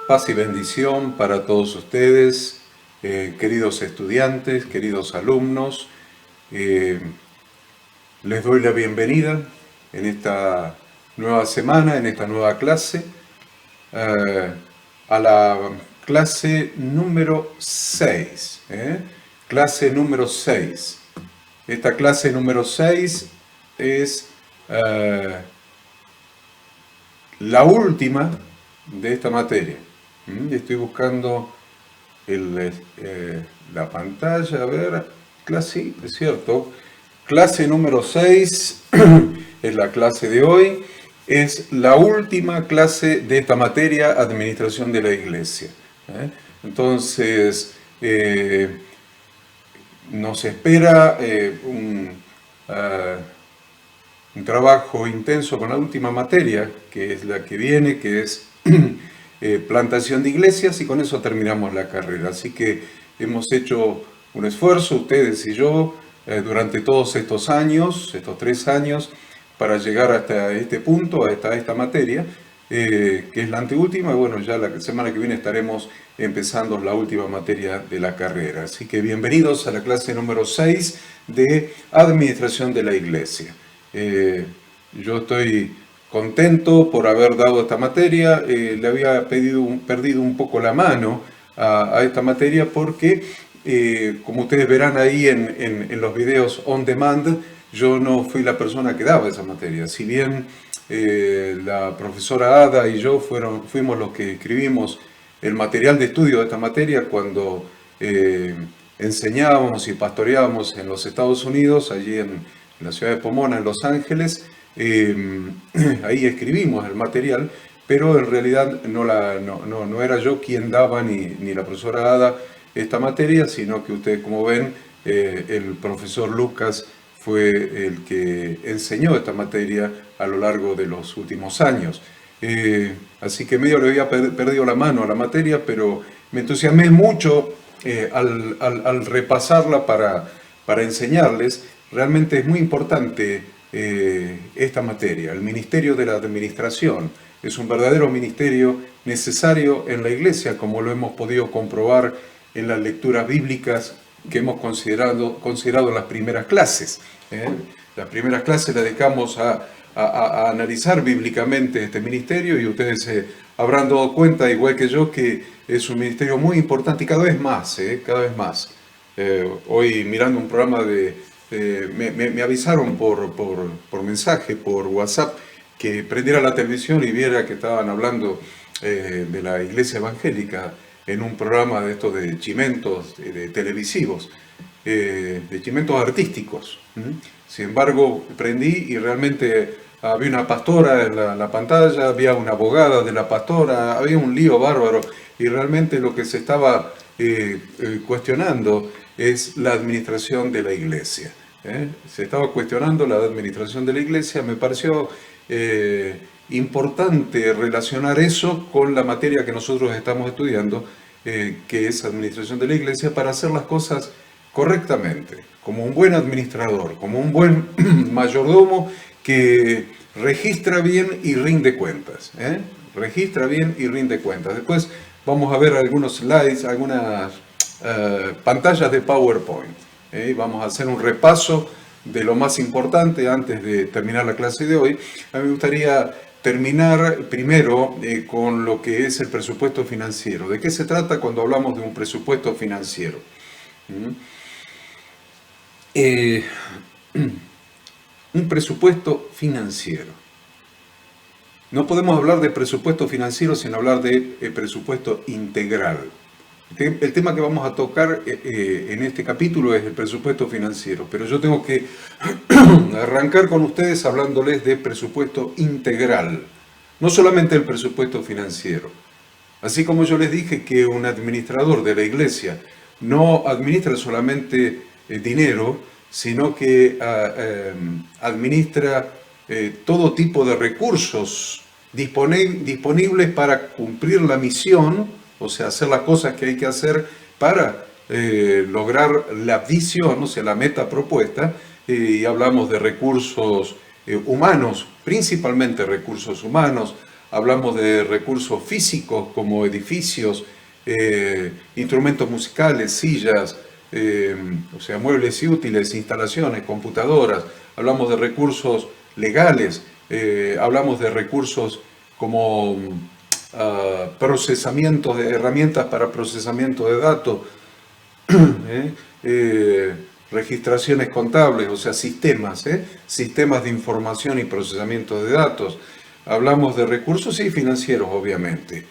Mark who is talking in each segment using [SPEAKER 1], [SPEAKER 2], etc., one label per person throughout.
[SPEAKER 1] Paz y bendición para todos ustedes, queridos estudiantes, queridos alumnos. Eh, Les doy la bienvenida en esta nueva semana, en esta nueva clase, eh, a la clase número 6. Clase número 6. Esta clase número 6 es la última de esta materia. Estoy buscando la pantalla, a ver, clase, es cierto, clase número 6 es la clase de hoy, es la última clase de esta materia, administración de la iglesia. Entonces, nos espera un trabajo intenso con la última materia, que es la que viene, que es plantación de iglesias, y con eso terminamos la carrera. Así que hemos hecho un esfuerzo, ustedes y yo, durante todos estos años, estos 3 años, para llegar hasta este punto, hasta esta materia, que es la anteúltima, y bueno, ya la semana que viene estaremos empezando la última materia de la carrera. Así que bienvenidos a la clase número 6 de Administración de la Iglesia. Yo estoy contento por haber dado esta materia. Le había perdido un poco la mano a esta materia porque, como ustedes verán ahí en los videos on demand, yo no fui la persona que daba esa materia. Si bien la profesora Ada y yo fuimos los que escribimos el material de estudio de esta materia cuando enseñábamos y pastoreábamos en los Estados Unidos, allí en la ciudad de Pomona, en Los Ángeles. Ahí escribimos el material, pero en realidad no era yo quien daba ni la profesora Ada esta materia, sino que ustedes, como ven, el profesor Lucas fue el que enseñó esta materia a lo largo de los últimos años. Así que medio le había perdido la mano a la materia, pero me entusiasmé mucho al repasarla para enseñarles. Realmente es muy importante esta materia. El ministerio de la administración es un verdadero ministerio necesario en la iglesia, como lo hemos podido comprobar en las lecturas bíblicas que hemos considerado en las primeras clases. Las primeras clases las dedicamos a analizar bíblicamente este ministerio, y ustedes se habrán dado cuenta, igual que yo, que es un ministerio muy importante y cada vez más, cada vez más. Hoy, mirando un programa me avisaron por mensaje, por WhatsApp, que prendiera la televisión y viera que estaban hablando de la iglesia evangélica en un programa de estos de chimentos de televisivos, de chimentos artísticos. Sin embargo, prendí y realmente había una pastora en la pantalla, había una abogada de la pastora, había un lío bárbaro, y realmente lo que se estaba cuestionando es la administración de la iglesia. Se estaba cuestionando la administración de la iglesia. Me pareció importante relacionar eso con la materia que nosotros estamos estudiando, que es administración de la iglesia, para hacer las cosas correctamente, como un buen administrador, como un buen mayordomo que registra bien y rinde cuentas. Registra bien y rinde cuentas. Después vamos a ver algunos slides, algunas pantallas de PowerPoint. Vamos a hacer un repaso de lo más importante antes de terminar la clase de hoy. A mí me gustaría terminar primero con lo que es el presupuesto financiero. ¿De qué se trata cuando hablamos de un presupuesto financiero? Un presupuesto financiero. No podemos hablar de presupuesto financiero sin hablar de presupuesto integral. El tema que vamos a tocar en este capítulo es el presupuesto financiero, pero yo tengo que arrancar con ustedes hablándoles de presupuesto integral, no solamente el presupuesto financiero. Así como yo les dije que un administrador de la iglesia no administra solamente dinero, sino que administra todo tipo de recursos disponibles para cumplir la misión, o sea, hacer las cosas que hay que hacer para lograr la visión, o sea, la meta propuesta, y hablamos de recursos humanos, principalmente recursos humanos, hablamos de recursos físicos como edificios, instrumentos musicales, sillas, o sea, muebles y útiles, instalaciones, computadoras, hablamos de recursos legales, hablamos de recursos como procesamiento de herramientas para procesamiento de datos, registraciones contables, o sea, sistemas, sistemas de información y procesamiento de datos. Hablamos de recursos y financieros, obviamente.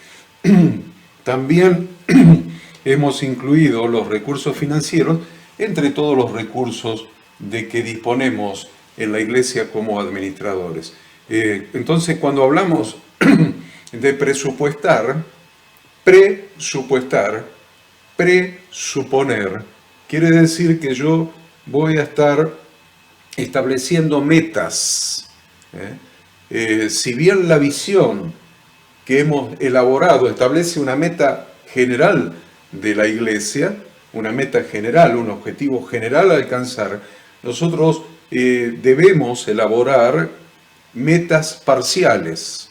[SPEAKER 1] También hemos incluido los recursos financieros entre todos los recursos de que disponemos en la iglesia como administradores. Entonces, cuando hablamos de presupuestar, presuponer, quiere decir que yo voy a estar estableciendo metas. Si bien la visión que hemos elaborado establece una meta general de la iglesia, una meta general, un objetivo general a alcanzar, nosotros debemos elaborar metas parciales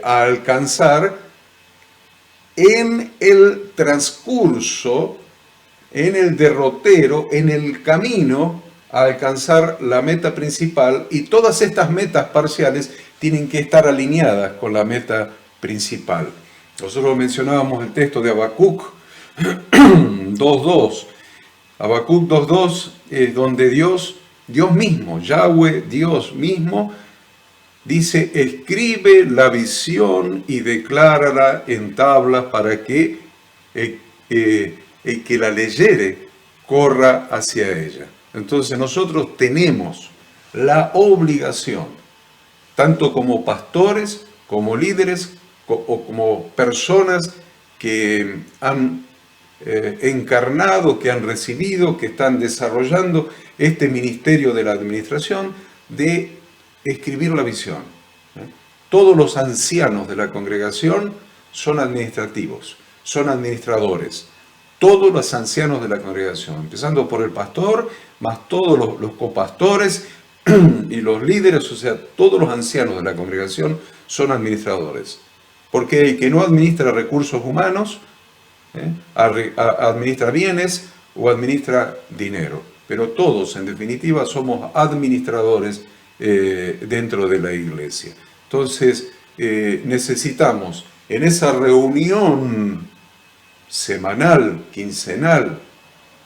[SPEAKER 1] a alcanzar en el transcurso, en el derrotero, en el camino a alcanzar la meta principal, y todas estas metas parciales tienen que estar alineadas con la meta principal. Nosotros mencionábamos el texto de Habacuc 2.2. Habacuc 2.2, donde Dios mismo, Yahweh, Dios mismo, dice: escribe la visión y declárala en tablas para que el que la leyere corra hacia ella. Entonces nosotros tenemos la obligación, tanto como pastores, como líderes, o como personas que han encarnado, que han recibido, que están desarrollando este ministerio de la administración, de escribir la visión. Todos los ancianos de la congregación son administrativos, son administradores. Todos los ancianos de la congregación, empezando por el pastor, más todos los copastores y los líderes, o sea, todos los ancianos de la congregación son administradores. Porque el que no administra recursos humanos, administra bienes o administra dinero. Pero todos, en definitiva, somos administradores dentro de la iglesia. Entonces, necesitamos en esa reunión semanal, quincenal,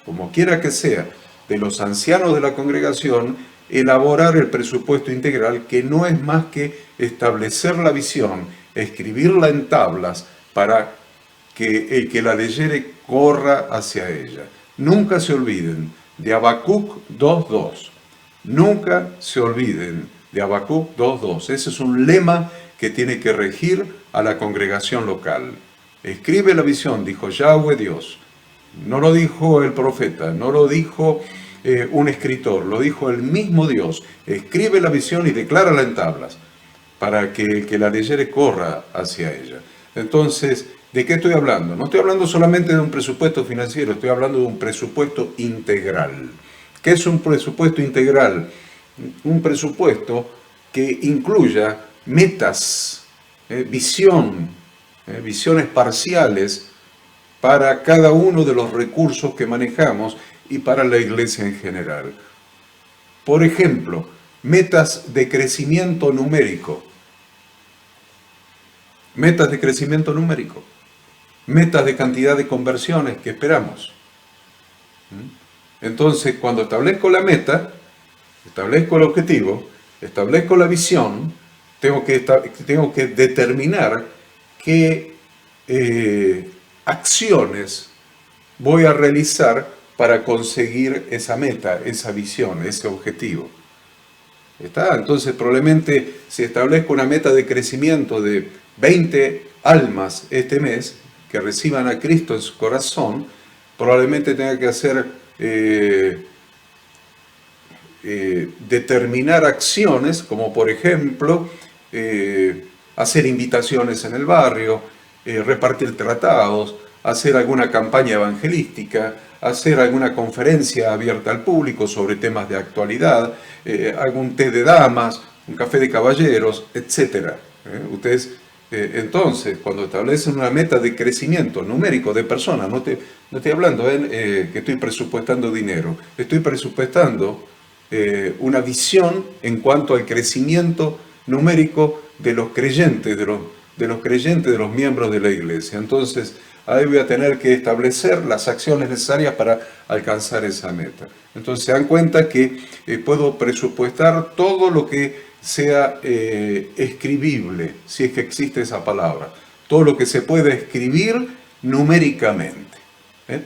[SPEAKER 1] como quiera que sea, de los ancianos de la congregación, elaborar el presupuesto integral, que no es más que establecer la visión, escribirla en tablas para que el que la leyere corra hacia ella. Nunca se olviden de Habacuc 2.2. Nunca se olviden de Habacuc 2.2. Ese es un lema que tiene que regir a la congregación local. Escribe la visión, dijo Yahweh Dios. No lo dijo el profeta, no lo dijo un escritor, lo dijo el mismo Dios. Escribe la visión y declárala en tablas, para que el que la leyere corra hacia ella. Entonces, ¿de qué estoy hablando? No estoy hablando solamente de un presupuesto financiero, estoy hablando de un presupuesto integral. ¿Qué es un presupuesto integral? Un presupuesto que incluya metas, visiones parciales para cada uno de los recursos que manejamos y para la iglesia en general. Por ejemplo, metas de crecimiento numérico. Metas de crecimiento numérico. Metas de cantidad de conversiones que esperamos. Entonces, cuando establezco la meta, establezco el objetivo, establezco la visión, tengo que determinar qué acciones voy a realizar para conseguir esa meta, esa visión, ese objetivo. ¿Está? Entonces, probablemente, si establezco una meta de crecimiento de 20 almas este mes que reciban a Cristo en su corazón, probablemente tenga que hacer determinar acciones, como por ejemplo hacer invitaciones en el barrio, repartir tratados, hacer alguna campaña evangelística, hacer alguna conferencia abierta al público sobre temas de actualidad, algún té de damas, un café de caballeros, etc. Ustedes, entonces, cuando establecen una meta de crecimiento numérico de personas, no estoy hablando que estoy presupuestando dinero, estoy presupuestando una visión en cuanto al crecimiento numérico de los creyentes, de los miembros de la iglesia. Entonces, ahí voy a tener que establecer las acciones necesarias para alcanzar esa meta. Entonces, se dan cuenta que puedo presupuestar todo lo que sea escribible, si es que existe esa palabra, todo lo que se pueda escribir numéricamente,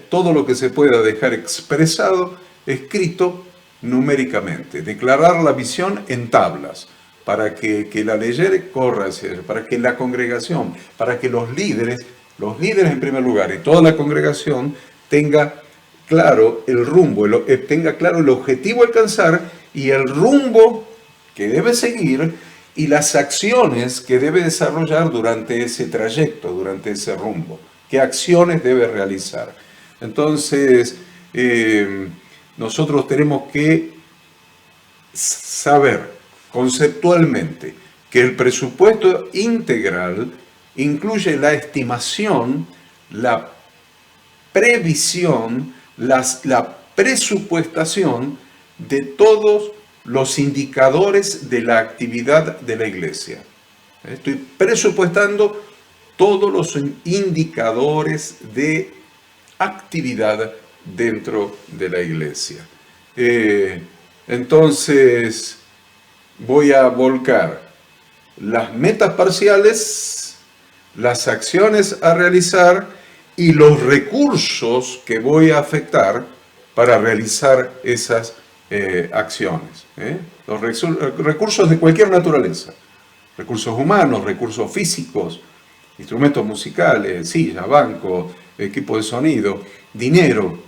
[SPEAKER 1] todo lo que se pueda dejar expresado, escrito numéricamente, declarar la visión en tablas, para que la leyere corra hacia ella, para que la congregación, para que los líderes en primer lugar y toda la congregación tenga claro el rumbo, tenga claro el objetivo a alcanzar y el rumbo que debe seguir y las acciones que debe desarrollar durante ese trayecto, durante ese rumbo. ¿Qué acciones debe realizar? Entonces, nosotros tenemos que saber conceptualmente que el presupuesto integral incluye la estimación, la previsión, la presupuestación de todos los indicadores de la actividad de la iglesia. Estoy presupuestando todos los indicadores de actividad dentro de la iglesia. Entonces, voy a volcar las metas parciales, las acciones a realizar y los recursos que voy a afectar para realizar esas acciones. Los recursos de cualquier naturaleza, recursos humanos, recursos físicos, instrumentos musicales, silla, banco, equipo de sonido, dinero,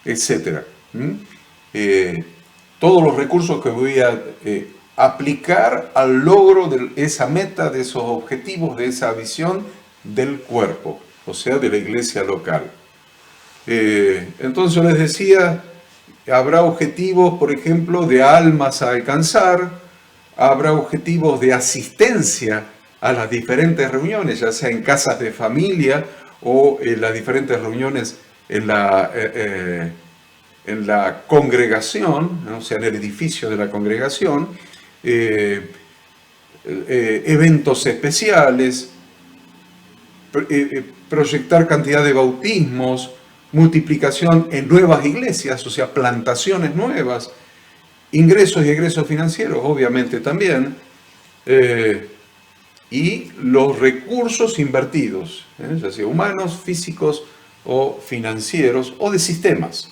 [SPEAKER 1] etc. Todos los recursos que voy a aplicar al logro de esa meta, de esos objetivos, de esa visión del cuerpo, o sea, de la iglesia local. Entonces les decía, habrá objetivos, por ejemplo, de almas a alcanzar, habrá objetivos de asistencia a las diferentes reuniones, ya sea en casas de familia o en las diferentes reuniones en la congregación, o sea, en el edificio de la congregación, eventos especiales, proyectar cantidad de bautismos, multiplicación en nuevas iglesias, o sea, plantaciones nuevas, ingresos y egresos financieros, obviamente también, y los recursos invertidos, ya sea humanos, físicos o financieros, o de sistemas,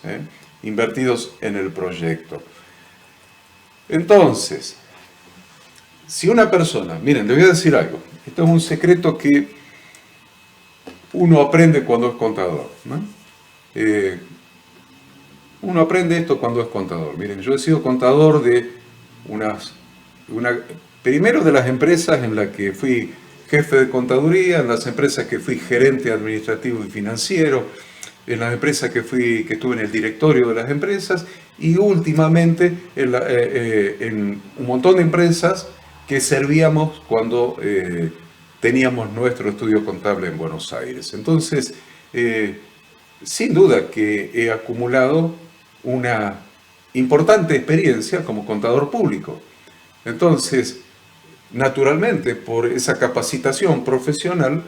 [SPEAKER 1] invertidos en el proyecto. Entonces, si una persona, miren, les voy a decir algo, esto es un secreto que uno aprende cuando es contador, ¿no? Uno aprende esto cuando es contador. Miren, yo he sido contador de primero de las empresas en las que fui jefe de contaduría, en las empresas que fui gerente administrativo y financiero, en las empresas que estuve en el directorio de las empresas y últimamente en un montón de empresas que servíamos cuando teníamos nuestro estudio contable en Buenos Aires. Entonces, sin duda que he acumulado una importante experiencia como contador público. Entonces, naturalmente, por esa capacitación profesional,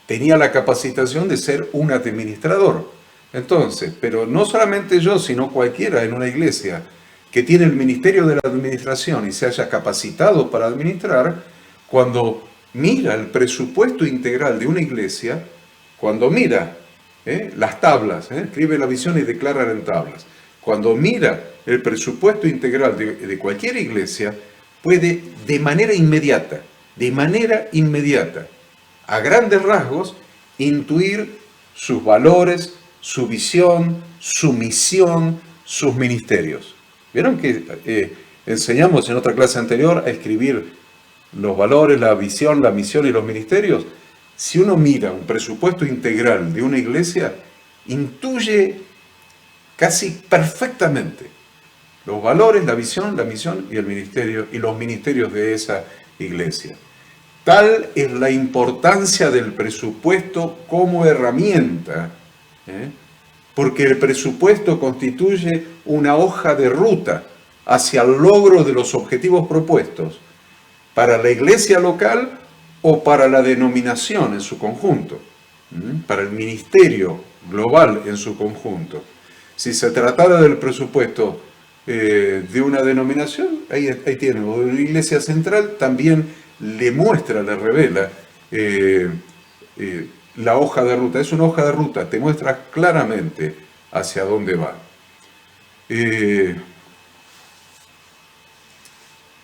[SPEAKER 1] tenía la capacitación de ser un administrador. Entonces, pero no solamente yo, sino cualquiera en una iglesia que tiene el ministerio de la administración y se haya capacitado para administrar, cuando mira el presupuesto integral de una iglesia, cuando mira las tablas, escribe la visión y declara en tablas, cuando mira el presupuesto integral de cualquier iglesia, puede de manera inmediata, a grandes rasgos, intuir sus valores, su visión, su misión, sus ministerios. ¿Vieron que enseñamos en otra clase anterior a escribir los valores, la visión, la misión y los ministerios? Si uno mira un presupuesto integral de una iglesia, intuye casi perfectamente Los valores, la visión, la misión y el ministerio y los ministerios de esa iglesia. Tal es la importancia del presupuesto como herramienta, porque el presupuesto constituye una hoja de ruta hacia el logro de los objetivos propuestos para la iglesia local o para la denominación en su conjunto, para el ministerio global en su conjunto. Si se tratara del presupuesto de una denominación, ahí tiene, o de una iglesia central, también le muestra, le revela la hoja de ruta. Es una hoja de ruta, te muestra claramente hacia dónde va.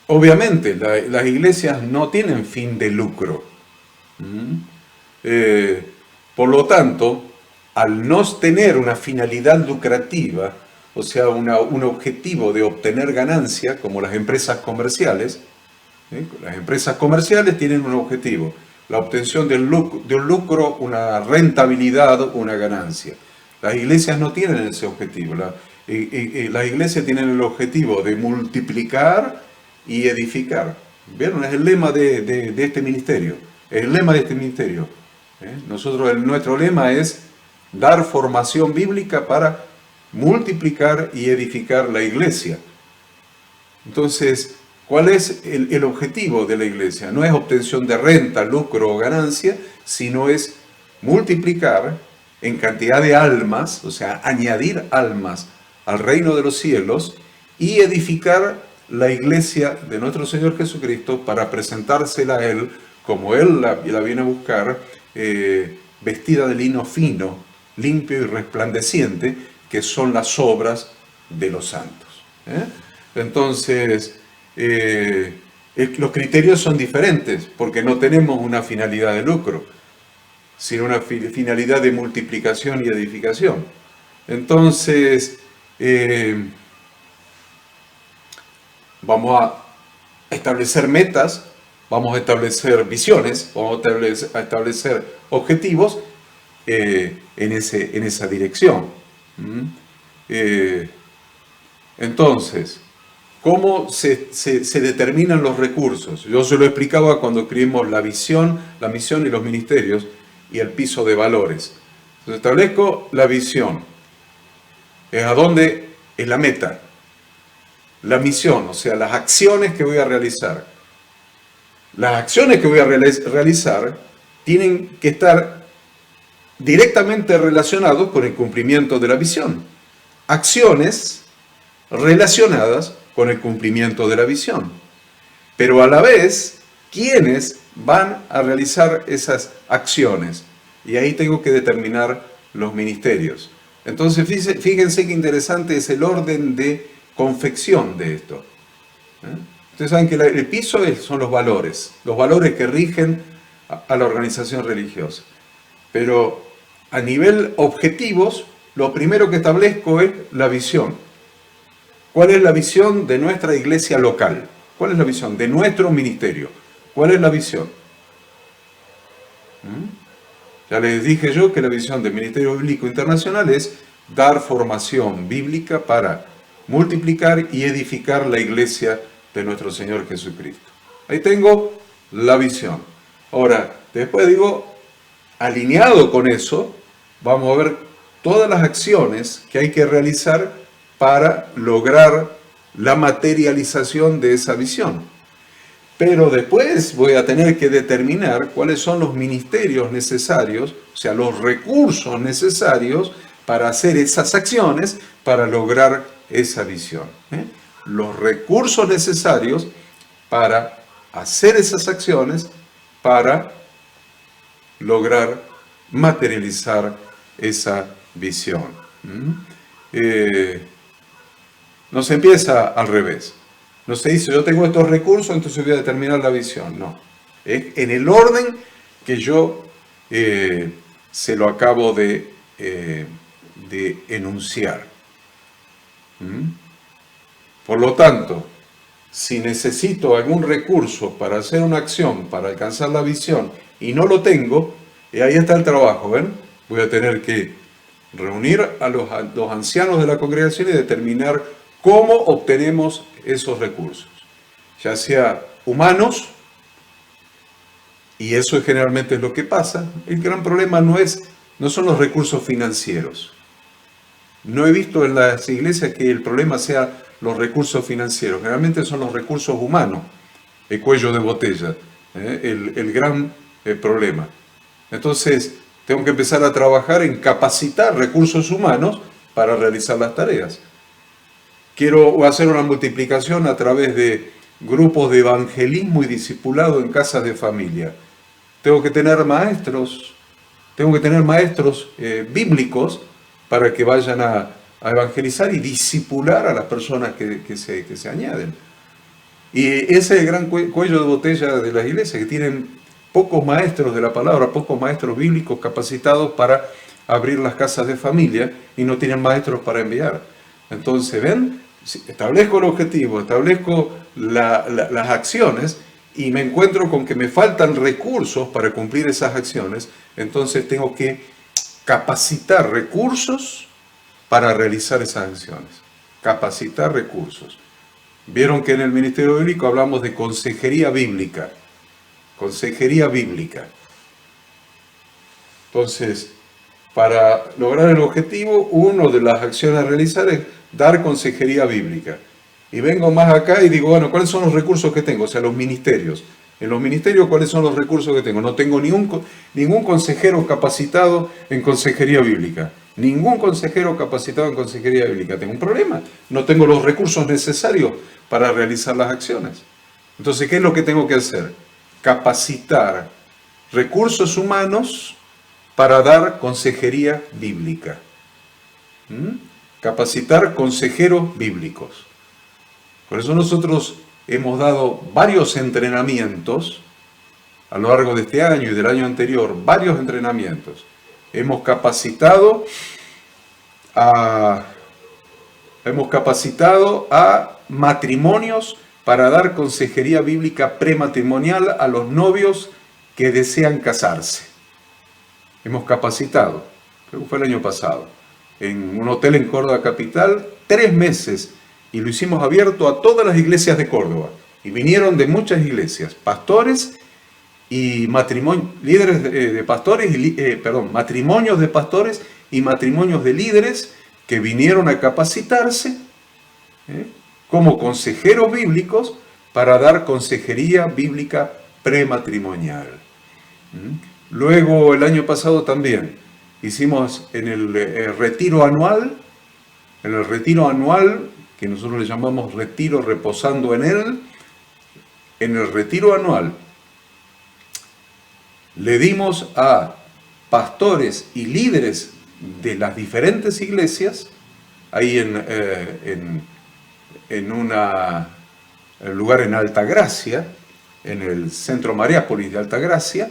[SPEAKER 1] Obviamente, las iglesias no tienen fin de lucro. Por lo tanto, al no tener una finalidad lucrativa, o sea, un objetivo de obtener ganancia, como las empresas comerciales, las empresas comerciales tienen un objetivo, la obtención de un lucro, una rentabilidad, una ganancia. Las iglesias no tienen ese objetivo. Las iglesias tienen el objetivo de multiplicar y edificar. ¿Vieron? Es el lema de este ministerio. Es el lema de este ministerio. Nuestro lema es dar formación bíblica para multiplicar y edificar la iglesia. Entonces, ¿cuál es el objetivo de la iglesia? No es obtención de renta, lucro o ganancia, sino es multiplicar en cantidad de almas, o sea, añadir almas al reino de los cielos y edificar la iglesia de nuestro Señor Jesucristo para presentársela a Él como Él la viene a buscar, vestida de lino fino, limpio y resplandeciente, que son las obras de los santos. Entonces, los criterios son diferentes, porque no tenemos una finalidad de lucro, sino una finalidad de multiplicación y edificación. Entonces, vamos a establecer metas, vamos a establecer visiones, vamos a establecer objetivos en esa dirección. Entonces, ¿cómo se determinan los recursos? Yo se lo explicaba cuando escribimos la visión, la misión y los ministerios y el piso de valores. Entonces, establezco la visión. Es a dónde es la meta. La misión, o sea, las acciones que voy a realizar. Las acciones que voy a realizar tienen que estar directamente relacionados con el cumplimiento de la visión. Acciones relacionadas con el cumplimiento de la visión. Pero a la vez, ¿quiénes van a realizar esas acciones? Y ahí tengo que determinar los ministerios. Entonces, fíjense qué interesante es el orden de confección de esto. Ustedes saben que el piso son los valores que rigen a la organización religiosa. Pero a nivel objetivos, lo primero que establezco es la visión. ¿Cuál es la visión de nuestra iglesia local? ¿Cuál es la visión de nuestro ministerio? ¿Cuál es la visión? Ya les dije yo que la visión del Ministerio Bíblico Internacional es dar formación bíblica para multiplicar y edificar la iglesia de nuestro Señor Jesucristo. Ahí tengo la visión. Ahora, después digo, alineado con eso, vamos a ver todas las acciones que hay que realizar para lograr la materialización de esa visión. Pero después voy a tener que determinar cuáles son los ministerios necesarios, o sea, los recursos necesarios para hacer esas acciones, para lograr esa visión. Los recursos necesarios para hacer esas acciones, para lograr materializar esa visión. No se empieza al revés. No se dice, yo tengo estos recursos, entonces voy a determinar la visión. No. Es en el orden que yo se lo acabo de enunciar. Por lo tanto, si necesito algún recurso para hacer una acción, para alcanzar la visión, y no lo tengo, ahí está el trabajo, ¿ven? Voy a tener que reunir a los ancianos de la congregación y determinar ¿Cómo obtenemos esos recursos? Ya sea humanos, y eso generalmente es lo que pasa. El gran problema no son los recursos financieros. No he visto en las iglesias que el problema sea los recursos financieros. Generalmente son los recursos humanos, el cuello de botella, el gran problema. Entonces, tengo que empezar a trabajar en capacitar recursos humanos para realizar las tareas. Quiero hacer una multiplicación a través de grupos de evangelismo y discipulado en casas de familia. Tengo que tener maestros bíblicos para que vayan a evangelizar y discipular a las personas que se añaden. Y ese es el gran cuello de botella de las iglesias, que tienen pocos maestros de la palabra, pocos maestros bíblicos capacitados para abrir las casas de familia y no tienen maestros para enviar. Entonces, ven, establezco el objetivo, establezco las acciones y me encuentro con que me faltan recursos para cumplir esas acciones, entonces tengo que capacitar recursos para realizar esas acciones. Capacitar recursos. Vieron que en el Ministerio Bíblico hablamos de consejería bíblica. Consejería bíblica. Entonces, para lograr el objetivo, una de las acciones a realizar es dar consejería bíblica. Y vengo más acá y digo, bueno, ¿cuáles son los recursos que tengo? O sea, los ministerios. En los ministerios, ¿cuáles son los recursos que tengo? No tengo ningún consejero capacitado en consejería bíblica. Ningún consejero capacitado en consejería bíblica. Tengo un problema. No tengo los recursos necesarios para realizar las acciones. Entonces, ¿qué es lo que tengo que hacer? Capacitar recursos humanos para dar consejería bíblica. Capacitar consejeros bíblicos. Por eso nosotros hemos dado varios entrenamientos a lo largo de este año y del año anterior, varios entrenamientos. Hemos capacitado a matrimonios para dar consejería bíblica prematrimonial a los novios que desean casarse. Hemos capacitado, creo que fue el año pasado, en un hotel en Córdoba capital, 3 meses, y lo hicimos abierto a todas las iglesias de Córdoba. Y vinieron de muchas iglesias, pastores y líderes de pastores, matrimonios de pastores y matrimonios de líderes que vinieron a capacitarse como consejeros bíblicos para dar consejería bíblica prematrimonial. Luego, el año pasado también hicimos en el retiro anual, que nosotros le llamamos retiro reposando en él, en el retiro anual le dimos a pastores y líderes de las diferentes iglesias, ahí en un lugar en Altagracia, en el Centro Mariápolis de Altagracia,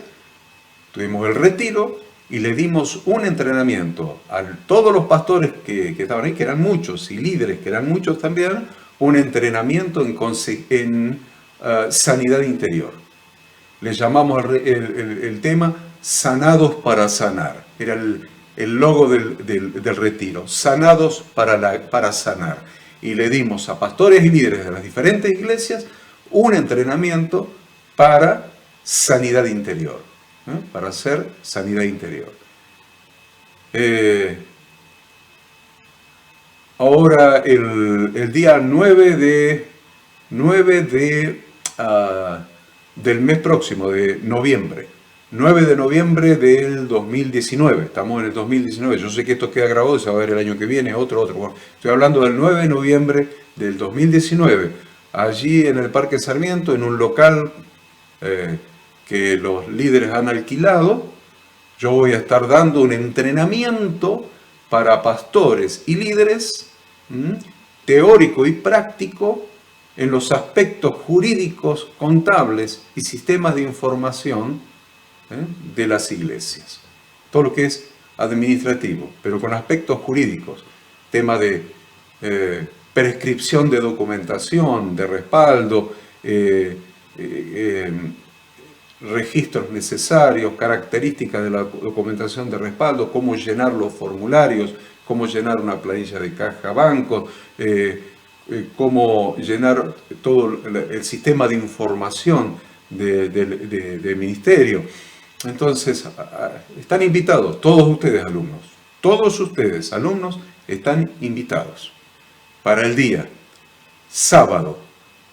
[SPEAKER 1] tuvimos el retiro y le dimos un entrenamiento a todos los pastores que estaban ahí, que eran muchos, y líderes, que eran muchos también, un entrenamiento en sanidad interior. Le llamamos el tema Sanados para Sanar. Era el logo del retiro, Sanados para Sanar. Y le dimos a pastores y líderes de las diferentes iglesias un entrenamiento para sanidad interior. Para hacer sanidad interior. Ahora, el día 9 del mes próximo, de noviembre, 9 de noviembre del 2019, estamos en el 2019, yo sé que esto queda grabado y se va a ver el año que viene, otro. Bueno, estoy hablando del 9 de noviembre del 2019, allí en el Parque Sarmiento, en un local que los líderes han alquilado, yo voy a estar dando un entrenamiento para pastores y líderes, teórico y práctico, en los aspectos jurídicos, contables y sistemas de información de las iglesias. Todo lo que es administrativo, pero con aspectos jurídicos, tema de prescripción de documentación, de respaldo, registros necesarios, características de la documentación de respaldo, cómo llenar los formularios, cómo llenar una planilla de caja bancos, cómo llenar todo el sistema de información del ministerio. Entonces, están invitados, todos ustedes, alumnos, están invitados para el día sábado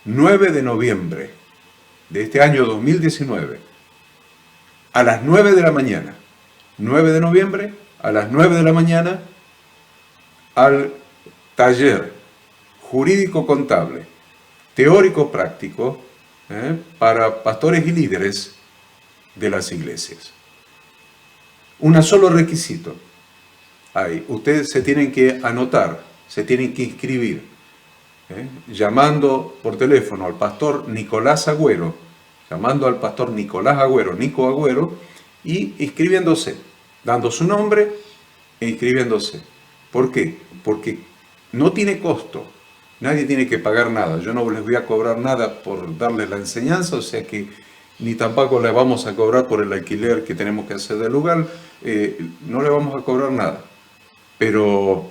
[SPEAKER 1] 9 de noviembre de este año 2019, a las 9 de la mañana, 9 de noviembre, a las 9 de la mañana, al taller jurídico-contable, teórico-práctico, para pastores y líderes de las iglesias. Un solo requisito hay: ustedes se tienen que anotar, se tienen que inscribir, llamando por teléfono al pastor Nicolás Agüero, Nico Agüero, y inscribiéndose, dando su nombre e inscribiéndose. ¿Por qué? Porque no tiene costo, nadie tiene que pagar nada. Yo no les voy a cobrar nada por darles la enseñanza, o sea que ni tampoco le vamos a cobrar por el alquiler que tenemos que hacer del lugar, no le vamos a cobrar nada. Pero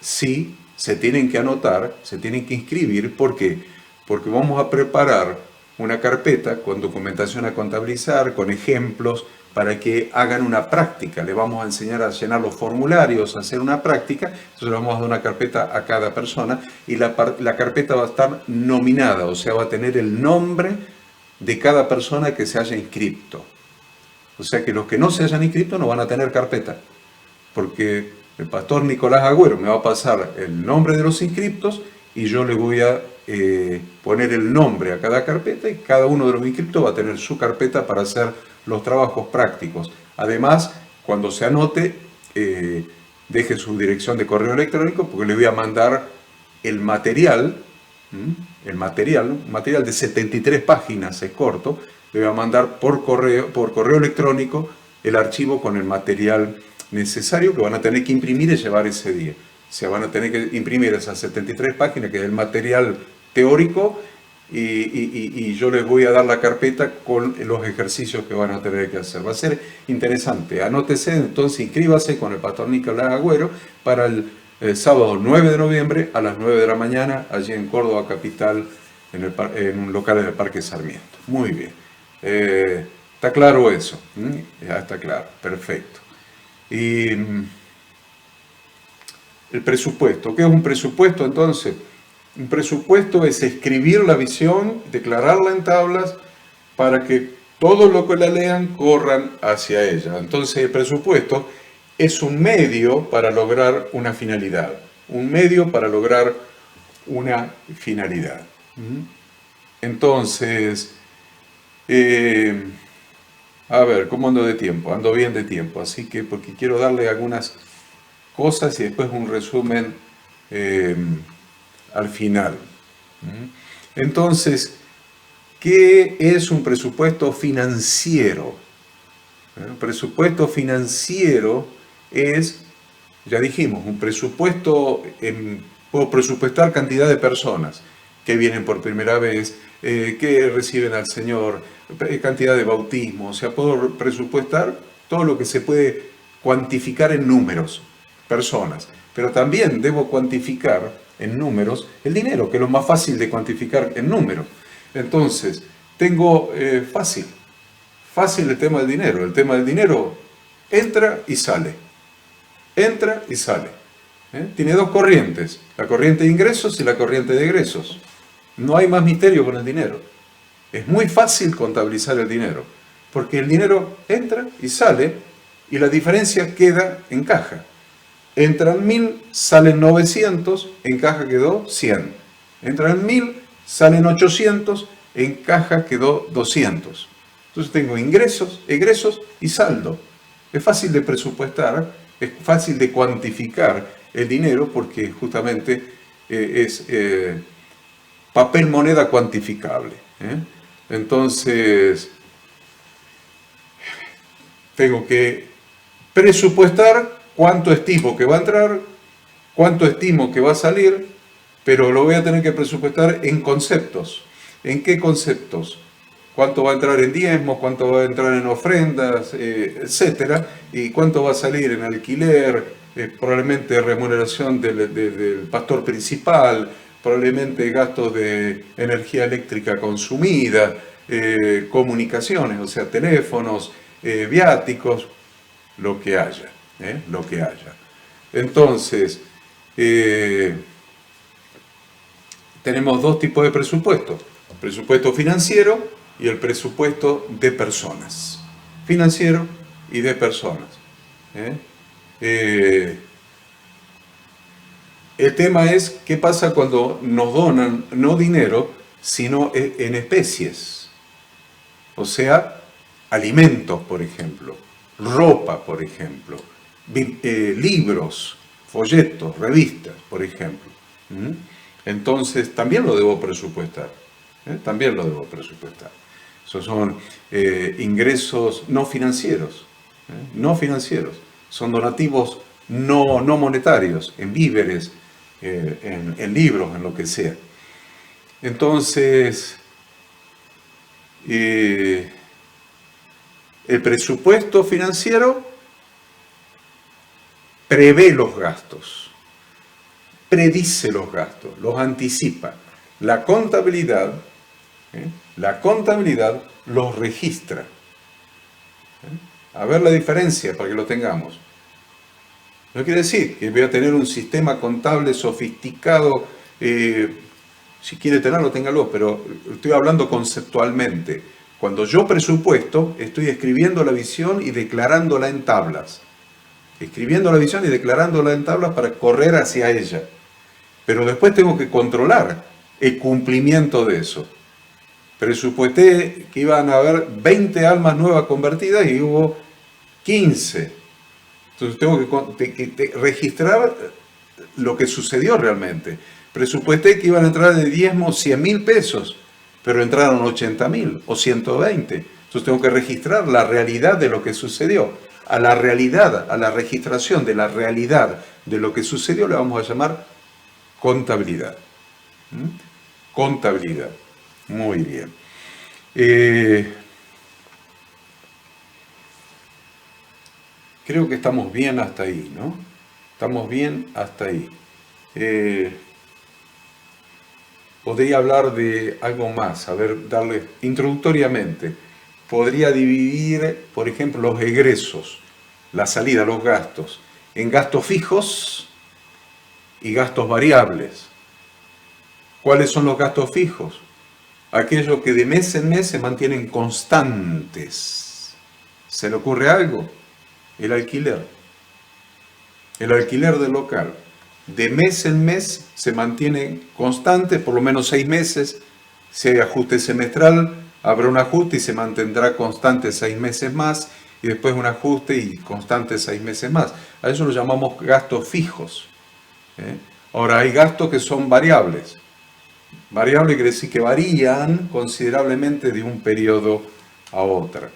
[SPEAKER 1] sí se tienen que anotar, se tienen que inscribir. ¿Por qué? Porque vamos a preparar una carpeta con documentación a contabilizar, con ejemplos, para que hagan una práctica. Le vamos a enseñar a llenar los formularios, a hacer una práctica. Entonces le vamos a dar una carpeta a cada persona, y la carpeta va a estar nominada, o sea, va a tener el nombre de cada persona que se haya inscrito. O sea que los que no se hayan inscrito no van a tener carpeta, porque el pastor Nicolás Agüero me va a pasar el nombre de los inscriptos y yo le voy a poner el nombre a cada carpeta, y cada uno de los inscriptos va a tener su carpeta para hacer los trabajos prácticos. Además, cuando se anote, deje su dirección de correo electrónico, porque le voy a mandar el material, un material de 73 páginas, es corto. Le voy a mandar por correo electrónico el archivo con el material necesario que van a tener que imprimir y llevar ese día. O sea, van a tener que imprimir esas 73 páginas, que es el material teórico, y yo les voy a dar la carpeta con los ejercicios que van a tener que hacer. Va a ser interesante. Anótese, entonces inscríbase con el pastor Nicolás Agüero para el sábado 9 de noviembre a las 9 de la mañana, allí en Córdoba capital, en un local en el Parque Sarmiento. Muy bien. ¿Está claro eso? Ya está claro, perfecto. Y el presupuesto. ¿Qué es un presupuesto entonces? Un presupuesto es escribir la visión, declararla en tablas, para que todos los que la lean corran hacia ella. Entonces el presupuesto es un medio para lograr una finalidad. Un medio para lograr una finalidad. Entonces, a ver, ¿cómo ando de tiempo? Ando bien de tiempo, así que porque quiero darle algunas cosas y después un resumen al final. Entonces, ¿qué es un presupuesto financiero? Un presupuesto financiero es, ya dijimos, un presupuesto, puedo presupuestar cantidad de personas que vienen por primera vez, que reciben al Señor, cantidad de bautismos. O sea, puedo presupuestar todo lo que se puede cuantificar en números, personas. Pero también debo cuantificar en números el dinero, que es lo más fácil de cuantificar en números. Entonces, tengo fácil el tema del dinero. El tema del dinero entra y sale. Entra y sale. Tiene dos corrientes, la corriente de ingresos y la corriente de egresos. No hay más misterio con el dinero. Es muy fácil contabilizar el dinero, porque el dinero entra y sale, y la diferencia queda en caja. Entran 1000, salen 900, en caja quedó 100. Entran 1000, salen 800, en caja quedó 200. Entonces tengo ingresos, egresos y saldo. Es fácil de presupuestar, es fácil de cuantificar el dinero, porque justamente es papel moneda cuantificable. Entonces, tengo que presupuestar cuánto estimo que va a entrar, cuánto estimo que va a salir, pero lo voy a tener que presupuestar en conceptos. ¿En qué conceptos? Cuánto va a entrar en diezmos, cuánto va a entrar en ofrendas, etcétera, y cuánto va a salir en alquiler, probablemente remuneración del pastor principal, probablemente gastos de energía eléctrica consumida, comunicaciones, o sea, teléfonos, viáticos, lo que haya, lo que haya. Entonces, tenemos dos tipos de presupuestos: el presupuesto financiero y el presupuesto de personas. Financiero y de personas. El tema es qué pasa cuando nos donan no dinero, sino en especies. O sea, alimentos, por ejemplo, ropa, por ejemplo, libros, folletos, revistas, por ejemplo. Entonces, también lo debo presupuestar. También lo debo presupuestar. Esos son ingresos no financieros. No financieros. Son donativos no monetarios, en víveres, en libros, en lo que sea. Entonces, el presupuesto financiero prevé los gastos, predice los gastos, los anticipa. La contabilidad los registra. A ver la diferencia para que lo tengamos. No quiere decir que voy a tener un sistema contable sofisticado. Si quiere tenerlo, téngalo, pero estoy hablando conceptualmente. Cuando yo presupuesto, estoy escribiendo la visión y declarándola en tablas. Escribiendo la visión y declarándola en tablas para correr hacia ella. Pero después tengo que controlar el cumplimiento de eso. Presupuesté que iban a haber 20 almas nuevas convertidas y hubo 15. Entonces tengo que registrar lo que sucedió realmente. Presupuesté que iban a entrar de diezmo 100.000 pesos, pero entraron 80.000 o 120. Entonces tengo que registrar la realidad de lo que sucedió. A la realidad, a la registración de la realidad de lo que sucedió le vamos a llamar contabilidad. Contabilidad. Muy bien. Creo que estamos bien hasta ahí, ¿no? Estamos bien hasta ahí. Podría hablar de algo más, a ver, darle introductoriamente. Podría dividir, por ejemplo, los egresos, la salida, los gastos, en gastos fijos y gastos variables. ¿Cuáles son los gastos fijos? Aquellos que de mes en mes se mantienen constantes. ¿Se le ocurre algo? El alquiler. El alquiler del local. De mes en mes se mantiene constante, por lo menos 6 meses. Si hay ajuste semestral, habrá un ajuste y se mantendrá constante 6 meses más, y después un ajuste y constante 6 meses más. A eso lo llamamos gastos fijos. Ahora, hay gastos que son variables. Variable quiere decir que varían considerablemente de un periodo a otro.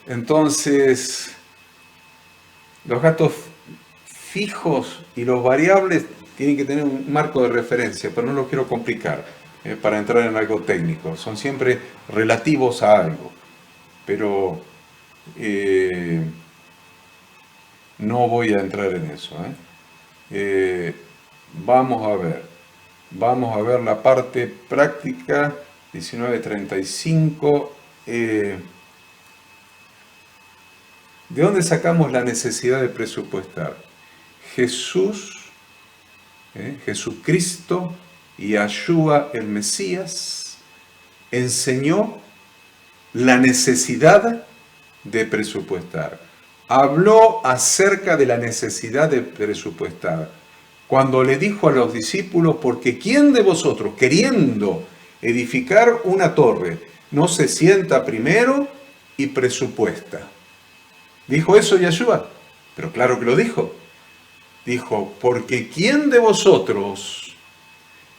[SPEAKER 1] Entonces, los gastos fijos y los variables tienen que tener un marco de referencia, pero no lo quiero complicar para entrar en algo técnico. Son siempre relativos a algo, pero no voy a entrar en eso. Vamos a ver la parte práctica, 19:35. ¿De dónde sacamos la necesidad de presupuestar? Jesucristo, Yahshua el Mesías, enseñó la necesidad de presupuestar. Habló acerca de la necesidad de presupuestar. Cuando le dijo a los discípulos, porque ¿quién de vosotros, queriendo edificar una torre, no se sienta primero y presupuesta? ¿Dijo eso Yahshua? Pero claro que lo dijo. Dijo, porque ¿quién de vosotros,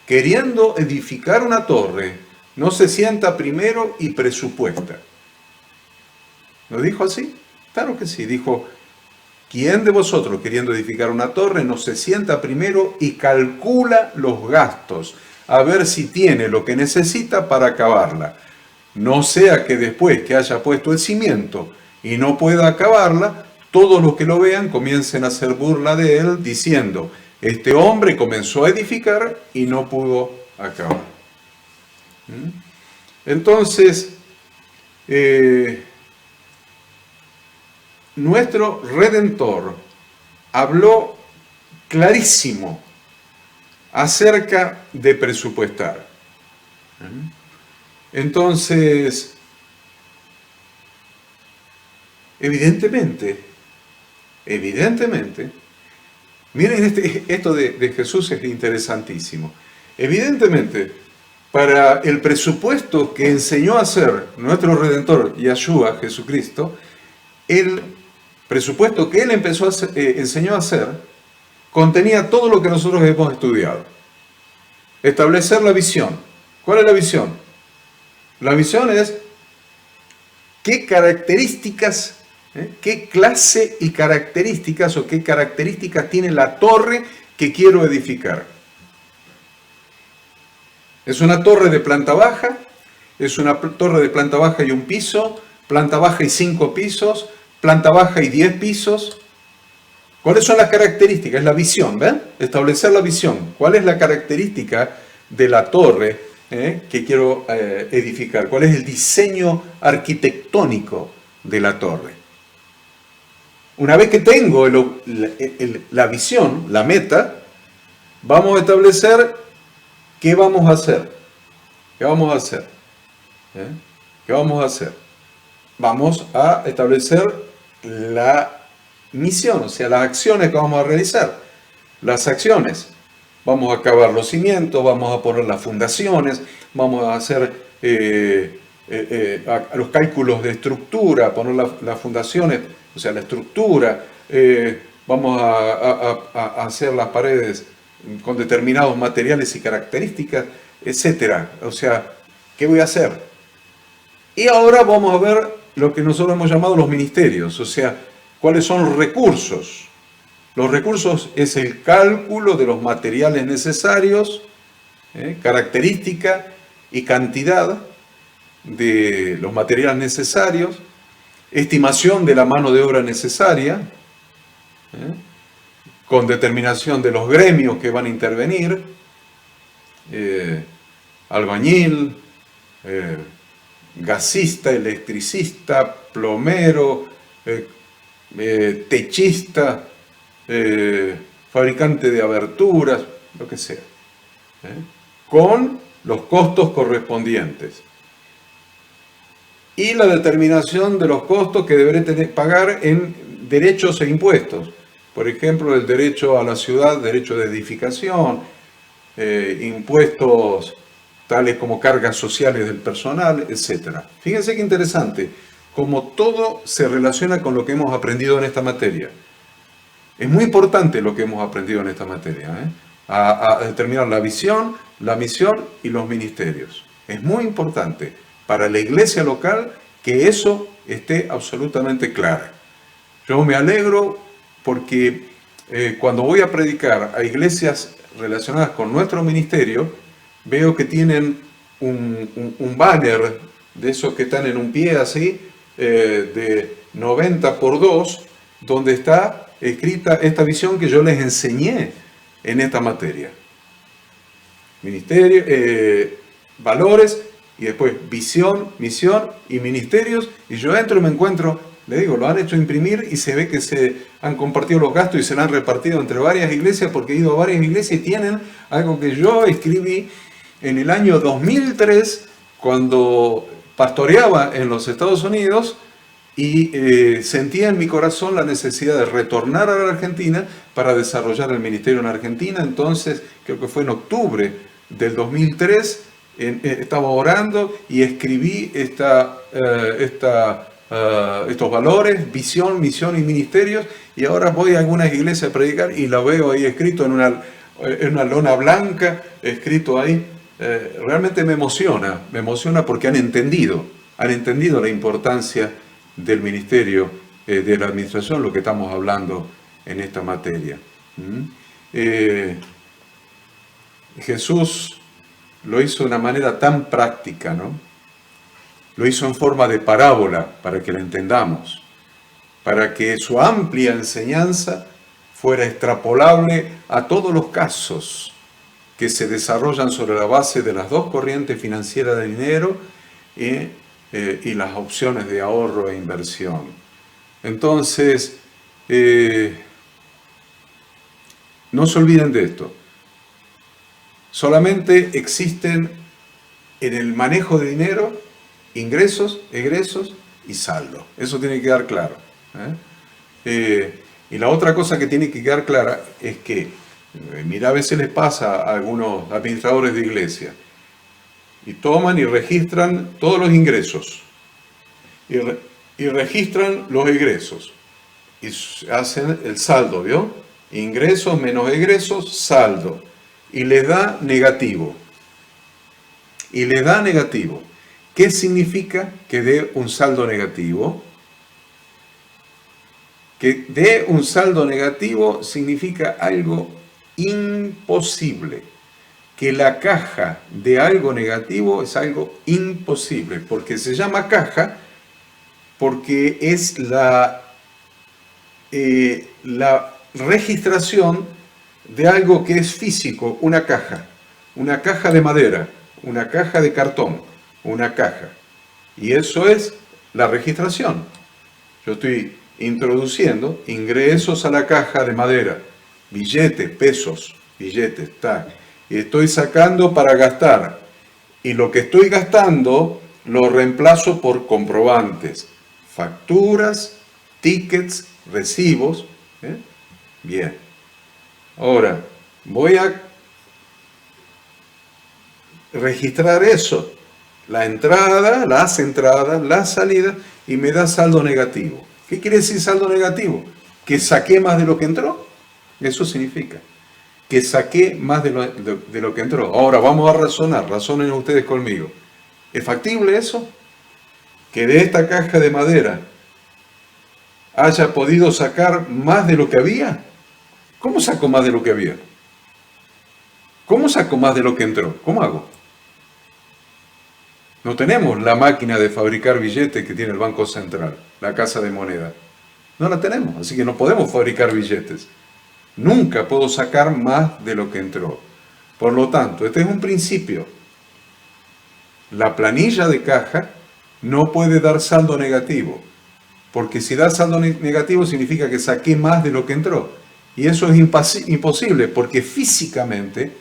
[SPEAKER 1] queriendo edificar una torre, no se sienta primero y presupuesta? ¿Lo dijo así? Claro que sí. Dijo, ¿quién de vosotros, queriendo edificar una torre, no se sienta primero y calcula los gastos, a ver si tiene lo que necesita para acabarla? No sea que después que haya puesto el cimiento y no pueda acabarla, todos los que lo vean comiencen a hacer burla de él, diciendo, este hombre comenzó a edificar y no pudo acabar. Entonces, nuestro Redentor habló clarísimo acerca de presupuestar. Entonces, evidentemente, miren esto de Jesús es interesantísimo. Evidentemente, para el presupuesto que enseñó a hacer nuestro Redentor Yahshua, Jesucristo, el presupuesto que él enseñó a hacer contenía todo lo que nosotros hemos estudiado. Establecer la visión. ¿Cuál es la visión? La visión es qué características, qué clase y características o qué características tiene la torre que quiero edificar. ¿Es una torre de planta baja? ¿Es una torre de planta baja y un piso? ¿Planta baja y 5 pisos? ¿Planta baja y 10 pisos? ¿Cuáles son las características? Es la visión, ¿ven? Establecer la visión. ¿Cuál es la característica de la torre que quiero edificar? ¿Cuál es el diseño arquitectónico de la torre? Una vez que tengo la visión, la meta, vamos a establecer qué vamos a hacer. ¿Qué vamos a hacer? ¿Qué vamos a hacer? Vamos a establecer la misión, o sea, las acciones que vamos a realizar. Las acciones. Vamos a cavar los cimientos, vamos a poner las fundaciones, vamos a hacer los cálculos de estructura, poner las fundaciones, o sea, la estructura, vamos a hacer las paredes con determinados materiales y características, etc. O sea, ¿qué voy a hacer? Y ahora vamos a ver lo que nosotros hemos llamado los ministerios, o sea, ¿cuáles son los recursos? Los recursos es el cálculo de los materiales necesarios, característica y cantidad de los materiales necesarios, estimación de la mano de obra necesaria, con determinación de los gremios que van a intervenir, albañil, gasista, electricista, plomero, techista, fabricante de aberturas, lo que sea, con los costos correspondientes. Y la determinación de los costos que deberé pagar en derechos e impuestos. Por ejemplo, el derecho a la ciudad, derecho de edificación, impuestos tales como cargas sociales del personal, etc. Fíjense qué interesante, como todo se relaciona con lo que hemos aprendido en esta materia. Es muy importante lo que hemos aprendido en esta materia, a determinar la visión, la misión y los ministerios. Es muy importante para la iglesia local que eso esté absolutamente claro. Yo me alegro porque cuando voy a predicar a iglesias relacionadas con nuestro ministerio, veo que tienen un banner de esos que están en un pie así, de 90 por 2, donde está escrita esta visión que yo les enseñé en esta materia. Ministerio, valores, y después visión, misión y ministerios, y yo entro y me encuentro, le digo, lo han hecho imprimir y se ve que se han compartido los gastos y se lo han repartido entre varias iglesias, porque he ido a varias iglesias y tienen algo que yo escribí en el año 2003, cuando pastoreaba en los Estados Unidos, y sentía en mi corazón la necesidad de retornar a la Argentina para desarrollar el ministerio en Argentina. Entonces, creo que fue en octubre del 2003, estaba orando y escribí estos valores, visión, misión y ministerios, y ahora voy a algunas iglesias a predicar y la veo ahí escrito en una lona blanca, escrito ahí. Realmente me emociona porque han entendido la importancia del ministerio, de la administración, lo que estamos hablando en esta materia. Jesús lo hizo de una manera tan práctica, ¿no? Lo hizo en forma de parábola para que la entendamos. para que su amplia enseñanza fuera extrapolable a todos los casos que se desarrollan sobre la base de las dos corrientes financieras de dinero y las opciones de ahorro e inversión. Entonces, no se olviden de esto. Solamente existen en el manejo de dinero ingresos, egresos y saldo. Eso tiene que quedar claro. Y la otra cosa que tiene que quedar clara es que, mira, a veces les pasa a algunos administradores de iglesia y toman y registran todos los ingresos y registran los egresos y hacen el saldo, ¿vio? Ingresos menos egresos, saldo, y les da negativo. Y les da negativo. ¿Qué significa que dé un saldo negativo? Que dé un saldo negativo significa algo imposible. Que la caja de algo negativo es algo imposible, porque se llama caja porque es la registración de algo que es físico, una caja de madera, una caja de cartón, una caja. Y eso es la registración. Yo estoy introduciendo ingresos a la caja de madera, billetes, pesos, billetes, tal. Y estoy sacando para gastar. Y lo que estoy gastando lo reemplazo por comprobantes, facturas, tickets, recibos. Bien. Ahora, voy a registrar eso. La entrada, las entradas, la salida, y me da saldo negativo. ¿Qué quiere decir saldo negativo? ¿Que saqué más de lo que entró? Eso significa que saqué más de lo que entró. Ahora vamos a razonar, razonen ustedes conmigo. ¿Es factible eso? Que de esta caja de madera haya podido sacar más de lo que había. ¿Cómo saco más de lo que había? ¿Cómo saco más de lo que entró? ¿Cómo hago? No tenemos la máquina de fabricar billetes que tiene el Banco Central, la Casa de Moneda. No la tenemos, así que no podemos fabricar billetes. Nunca puedo sacar más de lo que entró. Por lo tanto, este es un principio. La planilla de caja no puede dar saldo negativo, porque si da saldo negativo significa que saqué más de lo que entró. Y eso es imposible, porque físicamente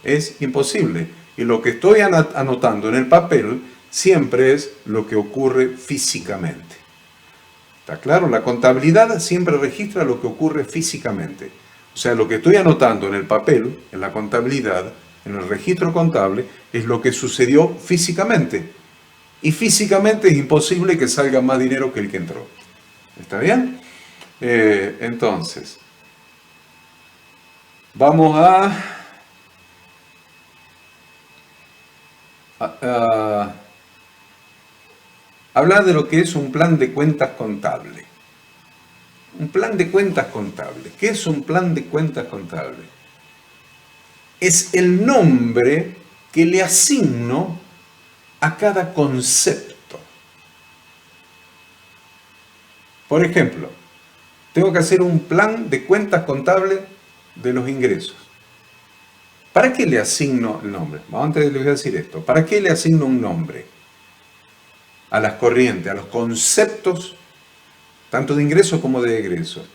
[SPEAKER 1] es imposible. Y lo que estoy anotando en el papel siempre es lo que ocurre físicamente. ¿Está claro? La contabilidad siempre registra lo que ocurre físicamente. O sea, lo que estoy anotando en el papel, en la contabilidad, en el registro contable, es lo que sucedió físicamente. Y físicamente es imposible que salga más dinero que el que entró. ¿Está bien? Entonces, vamos a hablar de lo que es un plan de cuentas contable. Un plan de cuentas contable. ¿Qué es un plan de cuentas contable? Es el nombre que le asigno a cada concepto. Por ejemplo, tengo que hacer un plan de cuentas contables de los ingresos. ¿Para qué le asigno el nombre? Antes les voy a decir esto. ¿Para qué le asigno un nombre? A las corrientes, a los conceptos, tanto de ingresos como de egresos.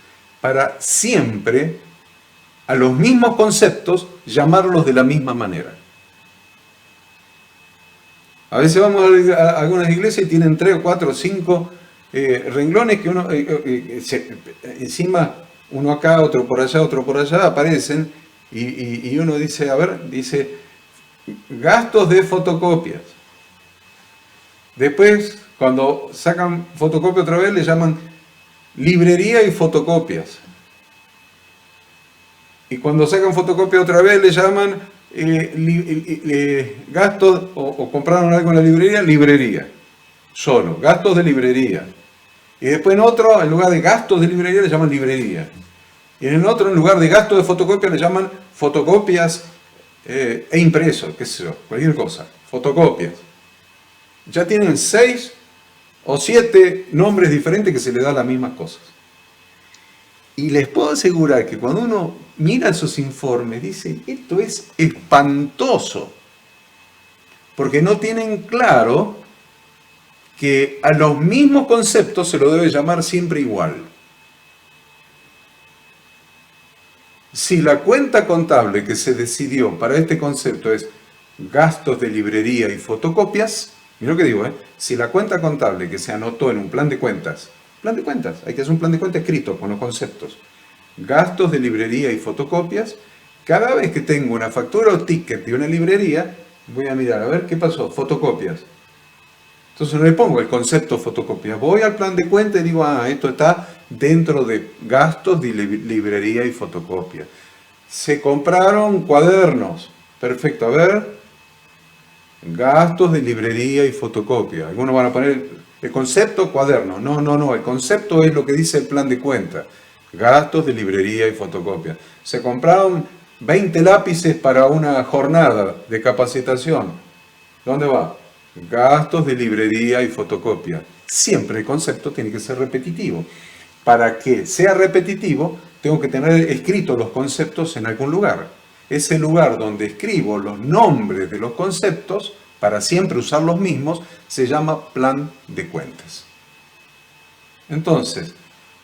[SPEAKER 1] Para siempre, a los mismos conceptos, llamarlos de la misma manera. A veces vamos a algunas iglesias y tienen 3 o 4 o 5 renglones que uno, encima, uno acá, otro por allá, aparecen y uno dice, a ver, dice, gastos de fotocopias. Después, cuando sacan fotocopia otra vez, le llaman librería y fotocopias. Y cuando sacan fotocopia otra vez, le llaman gastos, o compraron algo en la librería, librería. Solo, gastos de librería. Y después en otro, en lugar de gastos de librería, le llaman librería. Y en otro, en lugar de gastos de fotocopia, le llaman fotocopias e impresos, qué sé yo, cualquier cosa. Fotocopias. Ya tienen 6 o 7 nombres diferentes que se le da a las mismas cosas. Y les puedo asegurar que cuando uno mira esos informes, dice, esto es espantoso, porque no tienen claro que a los mismos conceptos se lo debe llamar siempre igual. Si la cuenta contable que se decidió para este concepto es gastos de librería y fotocopias, mira lo que digo, si la cuenta contable que se anotó en un plan de cuentas, hay que hacer un plan de cuentas escrito con los conceptos, gastos de librería y fotocopias, cada vez que tengo una factura o ticket de una librería, voy a mirar, a ver qué pasó, fotocopias. Entonces no le pongo el concepto fotocopias, voy al plan de cuenta y digo, esto está dentro de gastos de librería y fotocopias. Se compraron cuadernos, perfecto, a ver, gastos de librería y fotocopia. Algunos van a poner el concepto cuaderno. No, el concepto es lo que dice el plan de cuenta. Gastos de librería y fotocopia. Se compraron 20 lápices para una jornada de capacitación. ¿Dónde va? Gastos de librería y fotocopia. Siempre el concepto tiene que ser repetitivo. Para que sea repetitivo, tengo que tener escritos los conceptos en algún lugar. Ese lugar donde escribo los nombres de los conceptos, para siempre usar los mismos, se llama plan de cuentas. Entonces,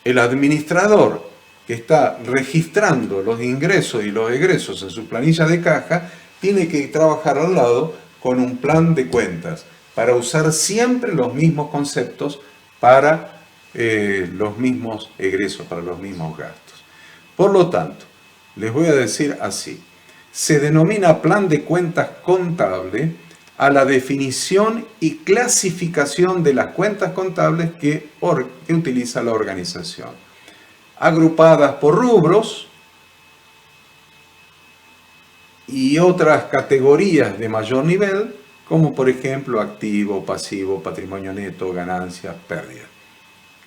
[SPEAKER 1] el administrador que está registrando los ingresos y los egresos en su planilla de caja, tiene que trabajar al lado con un plan de cuentas, para usar siempre los mismos conceptos para los mismos egresos, para los mismos gastos. Por lo tanto, les voy a decir así. Se denomina plan de cuentas contable a la definición y clasificación de las cuentas contables que utiliza la organización, agrupadas por rubros y otras categorías de mayor nivel, como por ejemplo activo, pasivo, patrimonio neto, ganancias, pérdidas.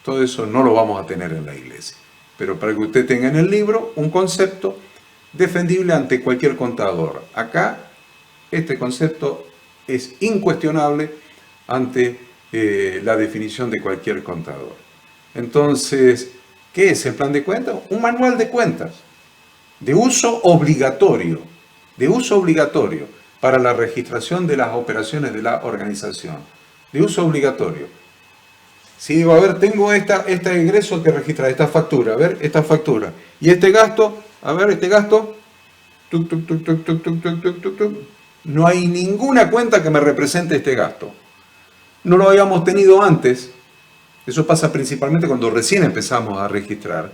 [SPEAKER 1] Todo eso no lo vamos a tener en la iglesia, pero para que usted tenga en el libro un concepto defendible ante cualquier contador. Acá, este concepto es incuestionable ante la definición de cualquier contador. Entonces, ¿qué es el plan de cuentas? Un manual de cuentas de uso obligatorio para la registración de las operaciones de la organización. De uso obligatorio. Si digo, a ver, tengo este egreso que registra, esta factura, a ver, esta factura. Y este gasto, a ver, este gasto, no hay ninguna cuenta que me represente este gasto. No lo habíamos tenido antes. Eso pasa principalmente cuando recién empezamos a registrar.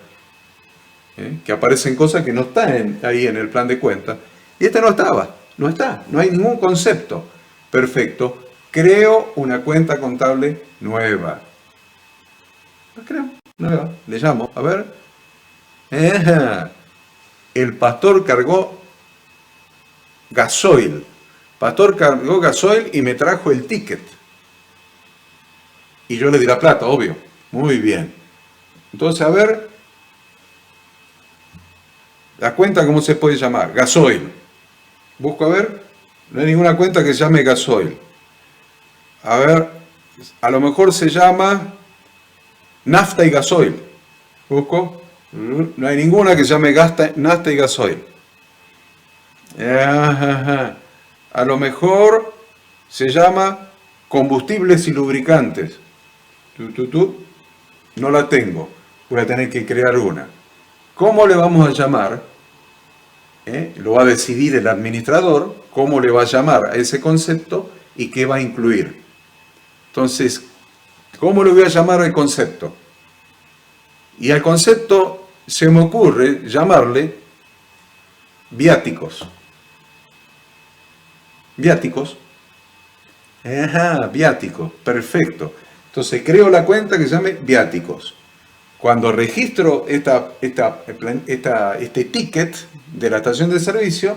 [SPEAKER 1] Que aparecen cosas que no están ahí en el plan de cuentas. Y este no estaba, no hay ningún concepto. Perfecto, creo una cuenta contable nueva. La creo, nueva, le llamo, a ver. El pastor cargó gasoil. Pastor cargó gasoil y me trajo el ticket. Y yo le di la plata, obvio. Muy bien. Entonces, a ver, la cuenta, ¿cómo se puede llamar? Gasoil. Busco a ver, no hay ninguna cuenta que se llame gasoil. A ver, a lo mejor se llama nafta y gasoil. Busco, no hay ninguna que se llame nafta y gasoil. A lo mejor se llama combustibles y lubricantes. No la tengo, voy a tener que crear una. ¿Cómo le vamos a llamar? Lo va a decidir el administrador, cómo le va a llamar a ese concepto y qué va a incluir. Entonces, ¿cómo le voy a llamar al concepto? Y al concepto se me ocurre llamarle viáticos. Viáticos. Viáticos, perfecto. Entonces creo la cuenta que se llame viáticos. Cuando registro este ticket de la estación de servicio,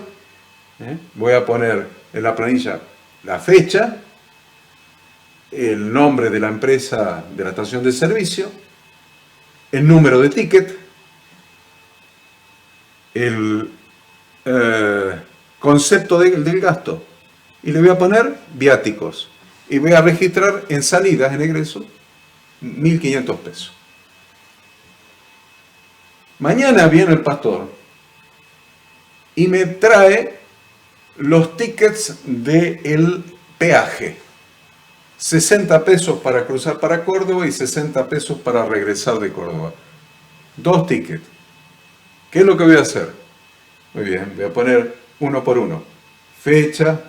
[SPEAKER 1] voy a poner en la planilla la fecha, el nombre de la empresa de la estación de servicio, el número de ticket, el concepto del gasto, y le voy a poner viáticos. Y voy a registrar en salidas, en egreso, 1.500 pesos. Mañana viene el pastor y me trae los tickets del peaje. 60 pesos para cruzar para Córdoba y 60 pesos para regresar de Córdoba. 2 tickets. ¿Qué es lo que voy a hacer? Muy bien, voy a poner uno por uno. Fecha,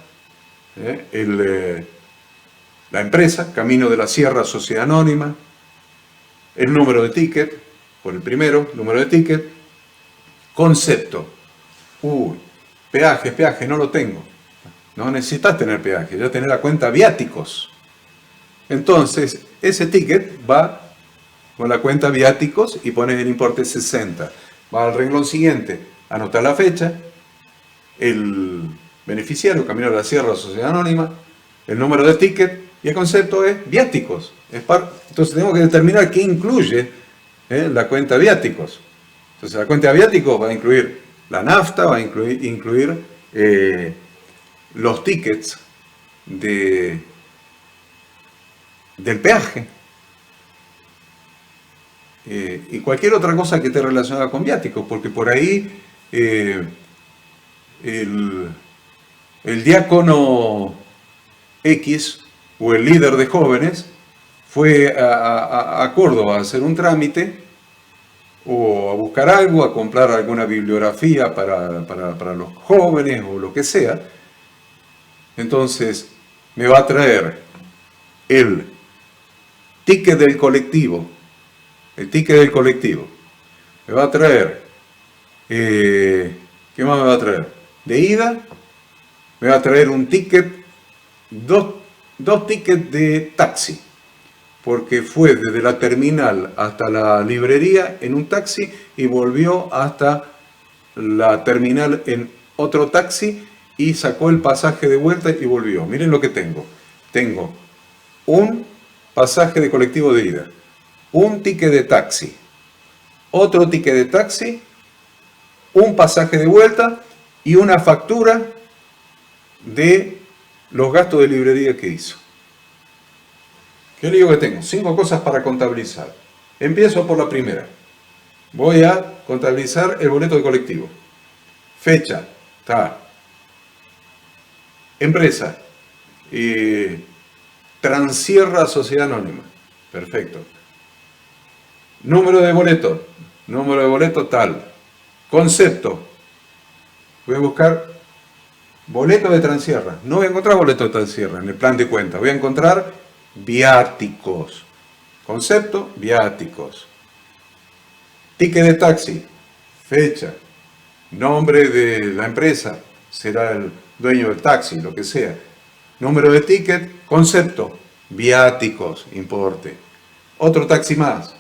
[SPEAKER 1] la empresa, Camino de la Sierra, Sociedad Anónima, el número de ticket, por el primero, número de ticket, concepto. Peaje, no lo tengo. No necesitas tener peaje, ya tenés la cuenta viáticos. Entonces, ese ticket va con la cuenta viáticos y pones el importe 60. Va al renglón siguiente, anotar la fecha, el beneficiario, Camino de la Sierra, Sociedad Anónima, el número de ticket y el concepto es viáticos. Entonces tenemos que determinar qué incluye la cuenta viáticos. Entonces la cuenta viáticos va a incluir la nafta, va a incluir los tickets del peaje y cualquier otra cosa que esté relacionada con viáticos, porque por ahí el diácono X o el líder de jóvenes fue a Córdoba a hacer un trámite o a buscar algo, a comprar alguna bibliografía para los jóvenes o lo que sea. Entonces me va a traer el ticket del colectivo, me va a traer, ¿qué más me va a traer? De ida, me va a traer un ticket, dos tickets de taxi, porque fue desde la terminal hasta la librería en un taxi y volvió hasta la terminal en otro taxi y sacó el pasaje de vuelta y volvió. Miren lo que tengo. Tengo un pasaje de colectivo de ida, un ticket de taxi, otro ticket de taxi, un pasaje de vuelta y una factura de los gastos de librería que hizo. ¿Qué le digo que tengo? 5 cosas para contabilizar. Empiezo por la primera. Voy a contabilizar el boleto de colectivo. Fecha, está. Empresa, Transierra Sociedad Anónima. Perfecto. Número de boleto tal. Concepto. Voy a buscar boleto de Transierra. No voy a encontrar boleto de Transierra en el plan de cuenta. Voy a encontrar viáticos. Concepto, viáticos. Ticket de taxi. Fecha. Nombre de la empresa. Será el dueño del taxi, lo que sea. Número de ticket. Concepto. Viáticos. Importe. Otro taxi más.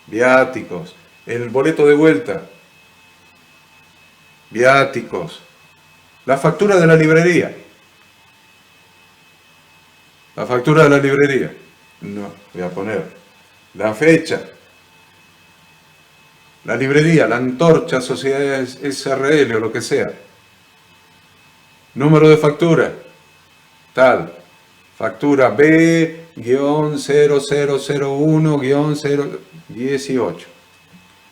[SPEAKER 1] Viáticos. El boleto de vuelta. Viáticos. La factura de la librería. La factura de la librería. No, voy a poner la fecha. La librería, la antorcha, sociedades SRL o lo que sea. Número de factura. Tal. Factura B-0001-018.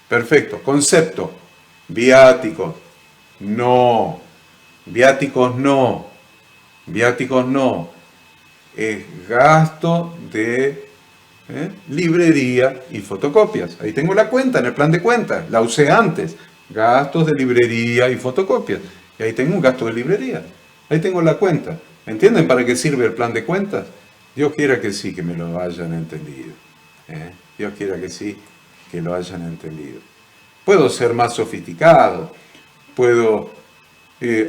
[SPEAKER 1] Perfecto. Concepto. Viáticos. No. Viáticos no. Viáticos no. Es gasto de librería y fotocopias. Ahí tengo la cuenta en el plan de cuentas. La usé antes. Gastos de librería y fotocopias. Y ahí tengo un gasto de librería. Ahí tengo la cuenta. ¿Entienden para qué sirve el plan de cuentas? Dios quiera que sí, que me lo hayan entendido. Dios quiera que sí, que lo hayan entendido. Puedo ser más sofisticado. Puedo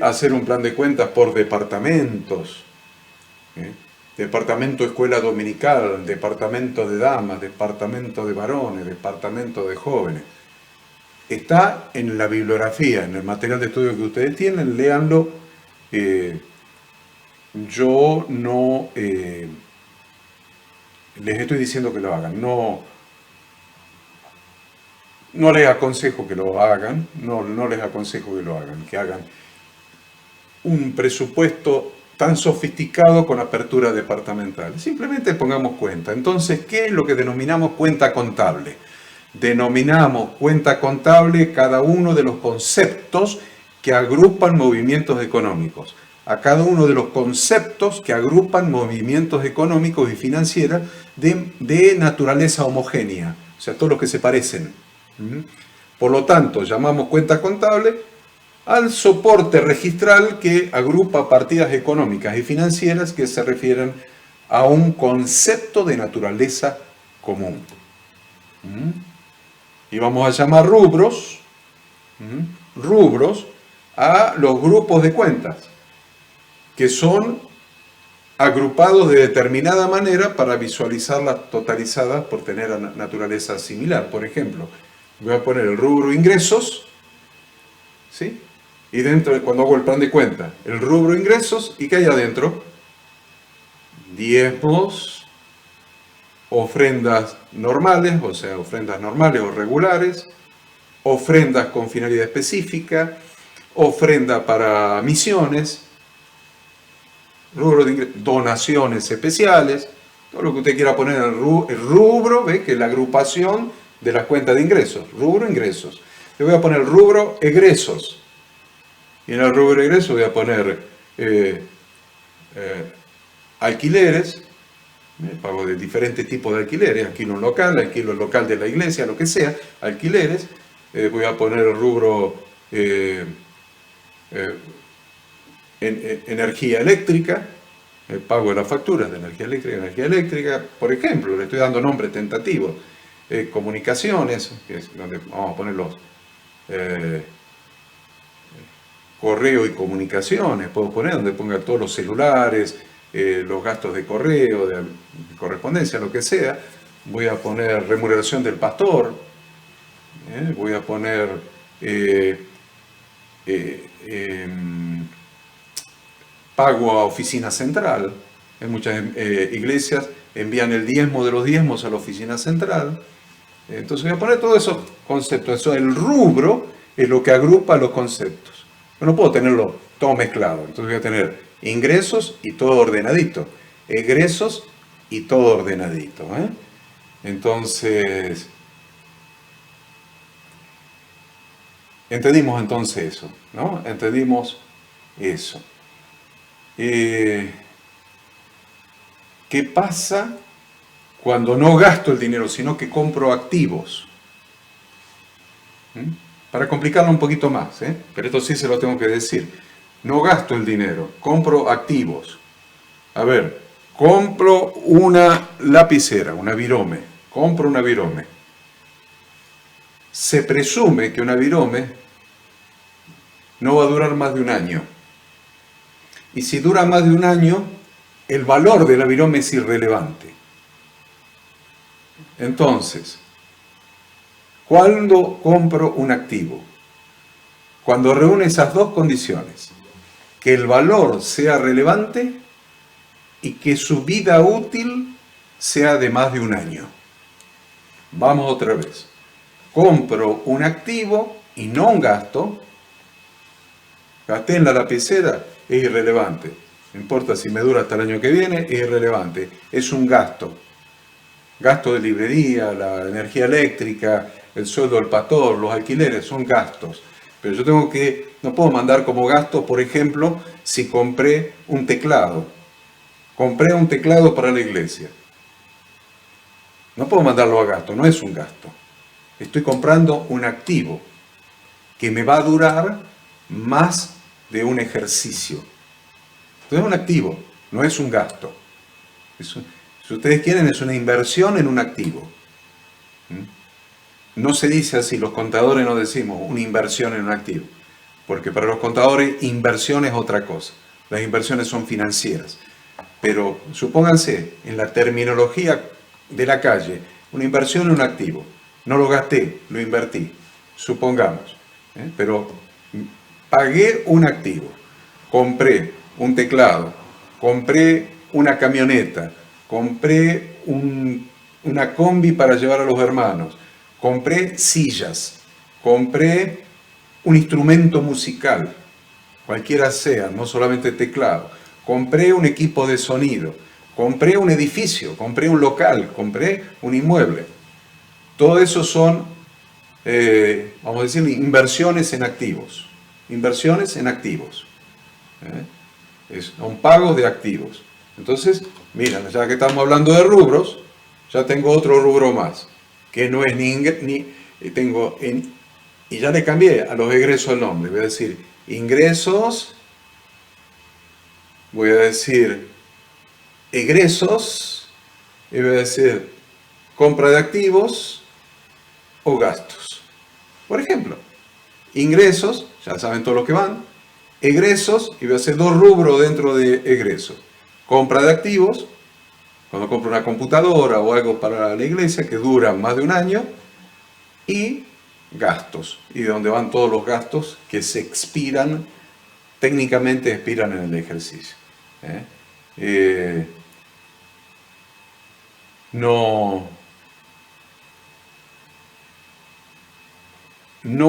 [SPEAKER 1] hacer un plan de cuentas por departamentos. Departamento escuela dominical, departamento de damas, departamento de varones, departamento de jóvenes. Está en la bibliografía, en el material de estudio que ustedes tienen, léanlo. Yo no les estoy diciendo que lo hagan, no les aconsejo que lo hagan, no les aconsejo que lo hagan, que hagan un presupuesto tan sofisticado con apertura departamental. Simplemente pongamos cuenta. Entonces, ¿qué es lo que denominamos cuenta contable? Denominamos cuenta contable cada uno de los conceptos que agrupan movimientos económicos. A cada uno de los conceptos que agrupan movimientos económicos y financieros de naturaleza homogénea, o sea, todos los que se parecen. Por lo tanto, llamamos cuenta contable al soporte registral que agrupa partidas económicas y financieras que se refieren a un concepto de naturaleza común. Y vamos a llamar rubros a los grupos de cuentas, que son agrupados de determinada manera para visualizarlas totalizadas por tener naturaleza similar. Por ejemplo, voy a poner el rubro ingresos, ¿sí? Y dentro, cuando hago el plan de cuenta, el rubro ingresos, ¿y qué hay adentro? Diezmos, ofrendas normales, o sea, ofrendas normales o regulares, ofrendas con finalidad específica, ofrenda para misiones, rubro de donaciones especiales, todo lo que usted quiera poner en el rubro, ve que es la agrupación de las cuentas de ingresos, rubro ingresos. Le voy a poner rubro egresos, y en el rubro egresos voy a poner alquileres, pago de diferentes tipos de alquileres, alquilo un local, alquilo el local de la iglesia, lo que sea, alquileres. Voy a poner el rubro energía eléctrica, el pago de las facturas de energía eléctrica, por ejemplo, le estoy dando nombre tentativo. Comunicaciones, que es donde vamos a poner los correo y comunicaciones, puedo poner donde ponga todos los celulares, los gastos de correo, de correspondencia, lo que sea. Voy a poner remuneración del pastor, voy a poner pago a oficina central. En muchas iglesias envían el diezmo de los diezmos a la oficina central. Entonces voy a poner todos esos conceptos. Eso, el rubro es lo que agrupa los conceptos. Yo no puedo tenerlo todo mezclado. Entonces voy a tener ingresos y todo ordenadito, egresos y todo ordenadito. Entonces, entendimos entonces eso, ¿no? Entendimos eso. ¿Qué pasa cuando no gasto el dinero, sino que compro activos? Para complicarlo un poquito más, pero esto sí se lo tengo que decir. No gasto el dinero, compro activos. A ver, compro una lapicera, una Virome. Compro una Virome. Se presume que una Virome no va a durar más de un año. Y si dura más de un año, el valor de la Virome es irrelevante. Entonces, ¿cuándo compro un activo? Cuando reúne esas dos condiciones. Que el valor sea relevante y que su vida útil sea de más de un año. Vamos otra vez. Compro un activo y no un gasto. Gasté en la lapicera, es irrelevante. No importa si me dura hasta el año que viene, es irrelevante. Es un gasto. Gasto de librería, la energía eléctrica, el sueldo del pastor, los alquileres, son gastos. Pero yo no puedo mandar como gasto, por ejemplo, si compré un teclado. Compré un teclado para la iglesia. No puedo mandarlo a gasto, no es un gasto. Estoy comprando un activo que me va a durar más de un ejercicio. Entonces es un activo, no es un gasto. Si ustedes quieren, es una inversión en un activo. No se dice así, los contadores no decimos una inversión en un activo, porque para los contadores inversión es otra cosa. Las inversiones son financieras. Pero supónganse, en la terminología de la calle, una inversión en un activo. No lo gasté, lo invertí, supongamos. Pero pagué un activo, compré un teclado, compré una camioneta, compré una combi para llevar a los hermanos, compré sillas, compré un instrumento musical, cualquiera sea, no solamente teclado, compré un equipo de sonido, compré un edificio, compré un local, compré un inmueble. Todo eso son, vamos a decir, inversiones en activos. Inversiones en activos. Son pagos de activos. Entonces, mira, ya que estamos hablando de rubros, ya tengo otro rubro más, que no es y ya le cambié a los egresos el nombre. Voy a decir ingresos, voy a decir egresos, y voy a decir compra de activos o gastos. Por ejemplo, ingresos, ya saben todo lo que van, egresos, y voy a hacer dos rubros dentro de egresos. Compra de activos, cuando compro una computadora o algo para la iglesia que dura más de un año, y gastos, y de donde van todos los gastos que se expiran, técnicamente expiran en el ejercicio. No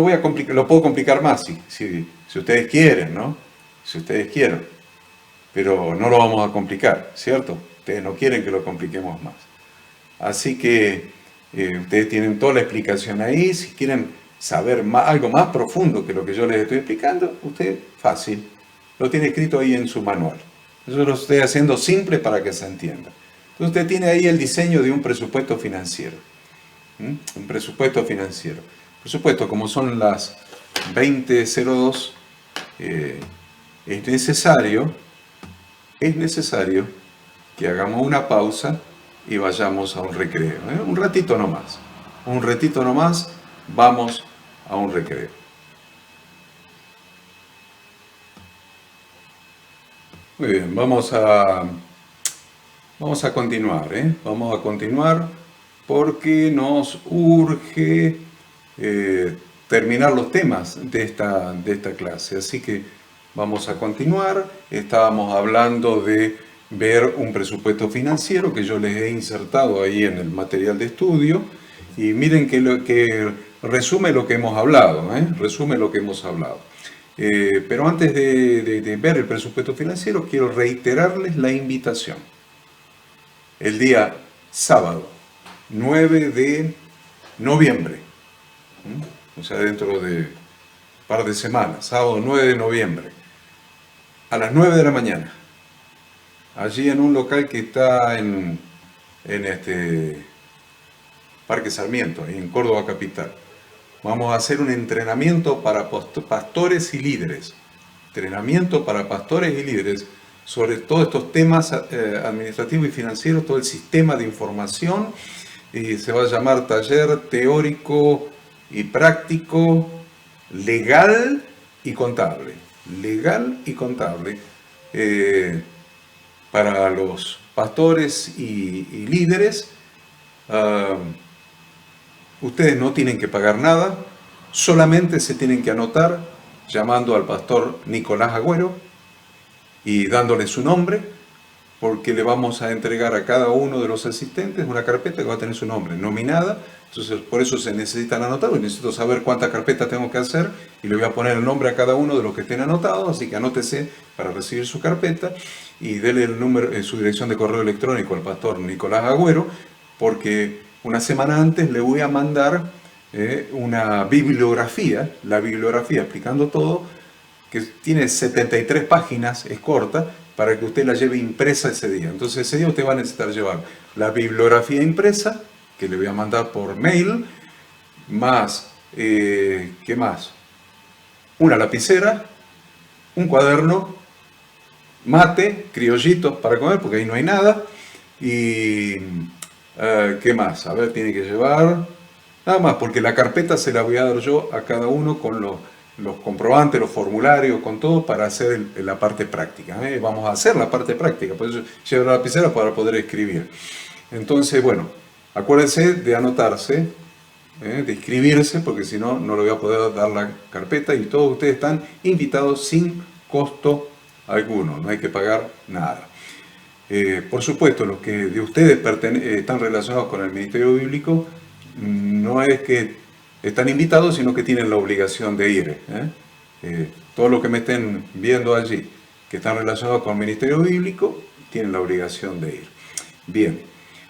[SPEAKER 1] voy a complicar, lo puedo complicar más si ustedes quieren, ¿no? Si ustedes quieren, pero no lo vamos a complicar, ¿cierto? Ustedes no quieren que lo compliquemos más. Así que ustedes tienen toda la explicación ahí. Si quieren saber algo más profundo que lo que yo les estoy explicando, usted, fácil, lo tiene escrito ahí en su manual. Yo lo estoy haciendo simple para que se entienda. Entonces usted tiene ahí el diseño de un presupuesto financiero. Un presupuesto financiero. Por supuesto, como son las 20:02, es necesario que hagamos una pausa y vayamos a un recreo. Un ratito nomás. Un ratito nomás, vamos a un recreo. Muy bien, vamos a continuar, Vamos a continuar porque nos urge terminar los temas de esta clase. Así que vamos a continuar. Estábamos hablando de ver un presupuesto financiero que yo les he insertado ahí en el material de estudio. Y miren que resume lo que hemos hablado, resume lo que hemos hablado. Pero antes de ver el presupuesto financiero, quiero reiterarles la invitación. El día sábado, 9 de noviembre, o sea, dentro de un par de semanas, sábado 9 de noviembre, a las 9 de la mañana, allí en un local que está en Parque Sarmiento, en Córdoba Capital. Vamos a hacer un entrenamiento para pastores y líderes. Entrenamiento para pastores y líderes sobre todos estos temas administrativos y financieros, todo el sistema de información. Y se va a llamar taller teórico y práctico, legal y contable. Legal y contable para los pastores y líderes. Ustedes no tienen que pagar nada, solamente se tienen que anotar llamando al pastor Nicolás Agüero y dándole su nombre, porque le vamos a entregar a cada uno de los asistentes una carpeta que va a tener su nombre nominada. Entonces, por eso se necesitan anotar. Necesito saber cuántas carpetas tengo que hacer y le voy a poner el nombre a cada uno de los que estén anotados. Así que anótese para recibir su carpeta y dele el número, su dirección de correo electrónico al pastor Nicolás Agüero, porque una semana antes le voy a mandar una bibliografía, la bibliografía explicando todo, que tiene 73 páginas, es corta, para que usted la lleve impresa ese día. Entonces ese día usted va a necesitar llevar la bibliografía impresa, que le voy a mandar por mail, más, ¿qué más? Una lapicera, un cuaderno, mate, criollitos para comer, porque ahí no hay nada, y ¿qué más? A ver, tiene que llevar, nada más, porque la carpeta se la voy a dar yo a cada uno con los comprobantes, los formularios, con todo, para hacer la parte práctica. Vamos a hacer la parte práctica, por eso llevo la lapicera para poder escribir. Entonces, bueno, acuérdense de anotarse, de inscribirse, porque si no, no le voy a poder dar la carpeta, y todos ustedes están invitados sin costo alguno, no hay que pagar nada. Por supuesto, los que de ustedes están relacionados con el Ministerio Bíblico, no es que están invitados, sino que tienen la obligación de ir. Todos los que me estén viendo allí, que están relacionados con el ministerio bíblico, tienen la obligación de ir. Bien,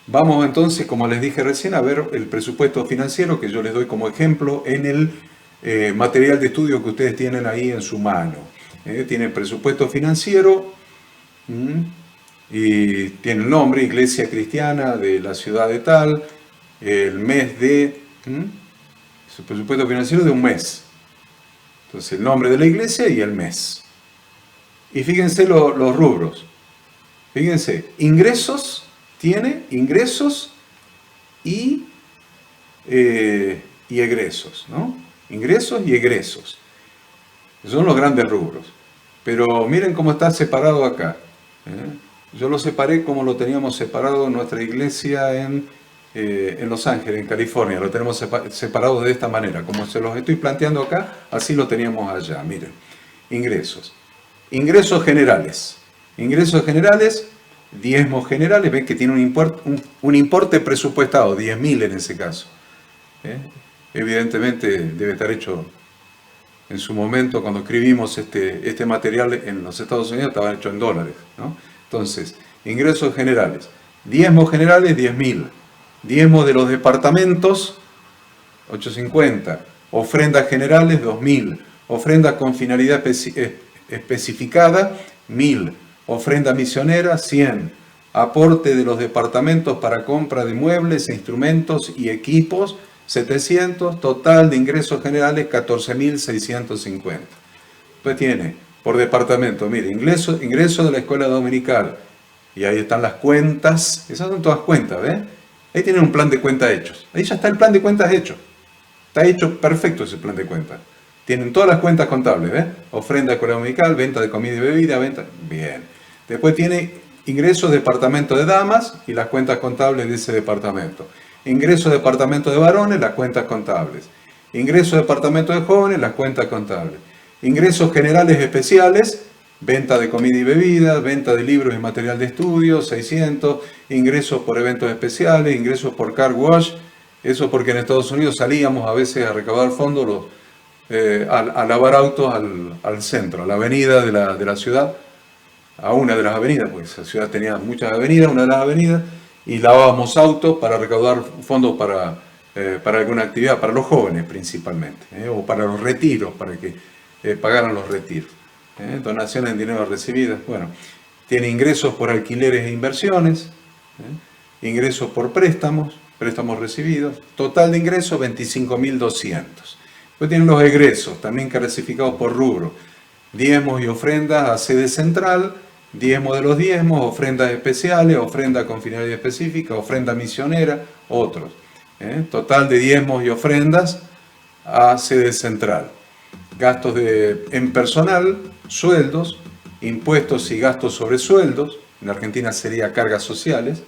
[SPEAKER 1] vamos entonces, como les dije recién, a ver el presupuesto financiero que yo les doy como ejemplo en el material de estudio que ustedes tienen ahí en su mano. Tiene presupuesto financiero y tiene el nombre, Iglesia Cristiana de la ciudad de tal, el mes de... es el presupuesto financiero de un mes. Entonces el nombre de la iglesia y el mes. Y fíjense los rubros. Fíjense, ingresos, tiene ingresos y egresos, ¿no? Ingresos y egresos. Son los grandes rubros. Pero miren cómo está separado acá. Yo lo separé como lo teníamos separado en nuestra iglesia en Los Ángeles, en California. Lo tenemos separado de esta manera. Como se los estoy planteando acá, así lo teníamos allá. Miren, ingresos. Ingresos generales. Ingresos generales, diezmos generales. Ven que tiene un importe presupuestado, 10.000 en ese caso. Evidentemente debe estar hecho en su momento, cuando escribimos este material en los Estados Unidos, estaba hecho en dólares, ¿no? Entonces, ingresos generales. Diezmos generales, 10.000. Diezmos de los departamentos, 850. Ofrendas generales, 2.000. Ofrendas con finalidad especificada, 1.000. Ofrenda misionera, 100. Aporte de los departamentos para compra de muebles, instrumentos y equipos, 700. Total de ingresos generales, 14.650. Pues tiene por departamento, mire, ingreso de la escuela dominical. Y ahí están las cuentas. Esas son todas cuentas, ¿ves? Ahí tienen un plan de cuentas hechos. Ahí ya está el plan de cuentas hecho. Está hecho perfecto ese plan de cuentas. Tienen todas las cuentas contables, ¿ves? Ofrenda de escuela dominical, venta de comida y bebida, venta... Bien. Después tiene ingresos departamento de damas y las cuentas contables de ese departamento. Ingresos departamento de varones, las cuentas contables. Ingresos departamento de jóvenes, las cuentas contables. Ingresos generales especiales, venta de comida y bebida, venta de libros y material de estudio, 600. Ingresos por eventos especiales, ingresos por car wash. Eso porque en Estados Unidos salíamos a veces a recaudar fondos a lavar autos al centro, a la avenida de la ciudad, a una de las avenidas, pues la ciudad tenía muchas avenidas, una de las avenidas, y lavábamos autos para recaudar fondos para alguna actividad, para los jóvenes principalmente, o para los retiros, para que pagaran los retiros. Donaciones en dinero recibidas. Bueno, tiene ingresos por alquileres e inversiones, ingresos por préstamos recibidos. Total de ingresos 25.200. Después tienen los egresos, también clasificados por rubro. Diezmos y ofrendas a sede central, diezmo de los diezmos, ofrendas especiales, ofrenda con finalidad específica, ofrenda misionera, otros. Total de diezmos y ofrendas a sede central. Gastos en personal, sueldos, impuestos y gastos sobre sueldos, en Argentina sería cargas sociales,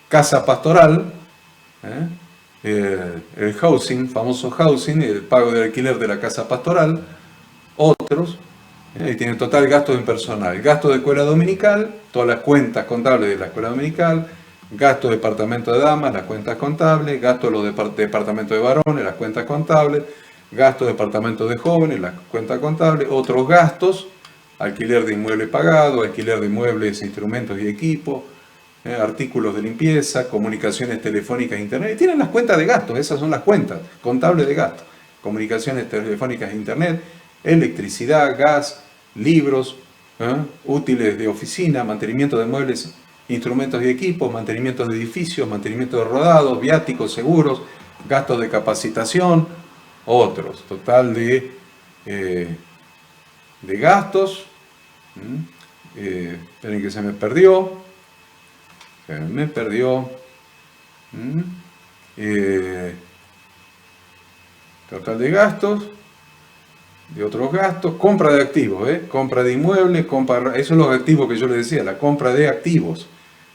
[SPEAKER 1] casa pastoral, el housing, famoso housing, el pago del alquiler de la casa pastoral, otros, y tiene total gasto en personal, gasto de escuela dominical, todas las cuentas contables de la escuela dominical, gasto de departamento de damas, las cuentas contables, gasto de los departamentos de varones, las cuentas contables, gasto de departamento de jóvenes, las cuentas contables, otros gastos, alquiler de inmueble pagado, alquiler de muebles, instrumentos y equipos, artículos de limpieza, comunicaciones telefónicas e internet. Y tienen las cuentas de gastos, esas son las cuentas contables de gastos. Comunicaciones telefónicas e internet, electricidad, gas, libros, útiles de oficina, mantenimiento de muebles, instrumentos y equipos, mantenimiento de edificios, mantenimiento de rodados, viáticos, seguros, gastos de capacitación, otros. Total de gastos. Esperen que se me perdió. Total de gastos. De otros gastos. Compra de activos. Compra de inmuebles. Esos son los activos que yo les decía. La compra de activos.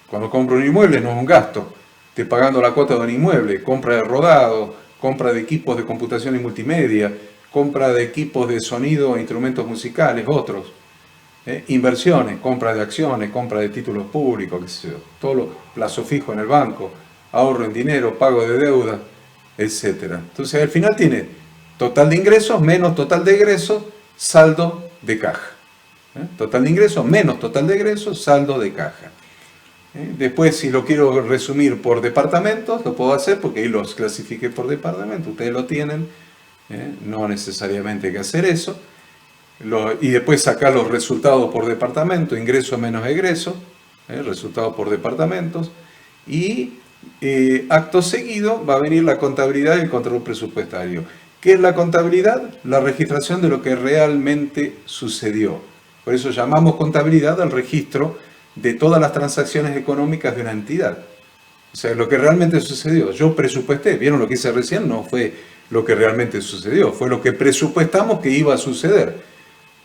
[SPEAKER 1] Cuando compro un inmueble no es un gasto. Estoy pagando la cuota de un inmueble. Compra de rodado. Compra de equipos de computación y multimedia, compra de equipos de sonido e instrumentos musicales, otros. Inversiones, compra de acciones, compra de títulos públicos, qué sé yo, todo lo plazo fijo en el banco, ahorro en dinero, pago de deuda, etc. Entonces al final tiene total de ingresos menos total de egresos, saldo de caja. Total de ingresos menos total de egresos, saldo de caja. Después, si lo quiero resumir por departamentos, lo puedo hacer porque ahí los clasifiqué por departamento, ustedes lo tienen, no necesariamente hay que hacer eso. Y después sacar los resultados por departamento, ingreso menos egreso, resultados por departamentos. Y acto seguido va a venir la contabilidad y el control presupuestario. ¿Qué es la contabilidad? La registración de lo que realmente sucedió. Por eso llamamos contabilidad al registro de todas las transacciones económicas de una entidad. O sea, lo que realmente sucedió. Yo presupuesté, ¿vieron lo que hice recién? No fue lo que realmente sucedió, fue lo que presupuestamos que iba a suceder.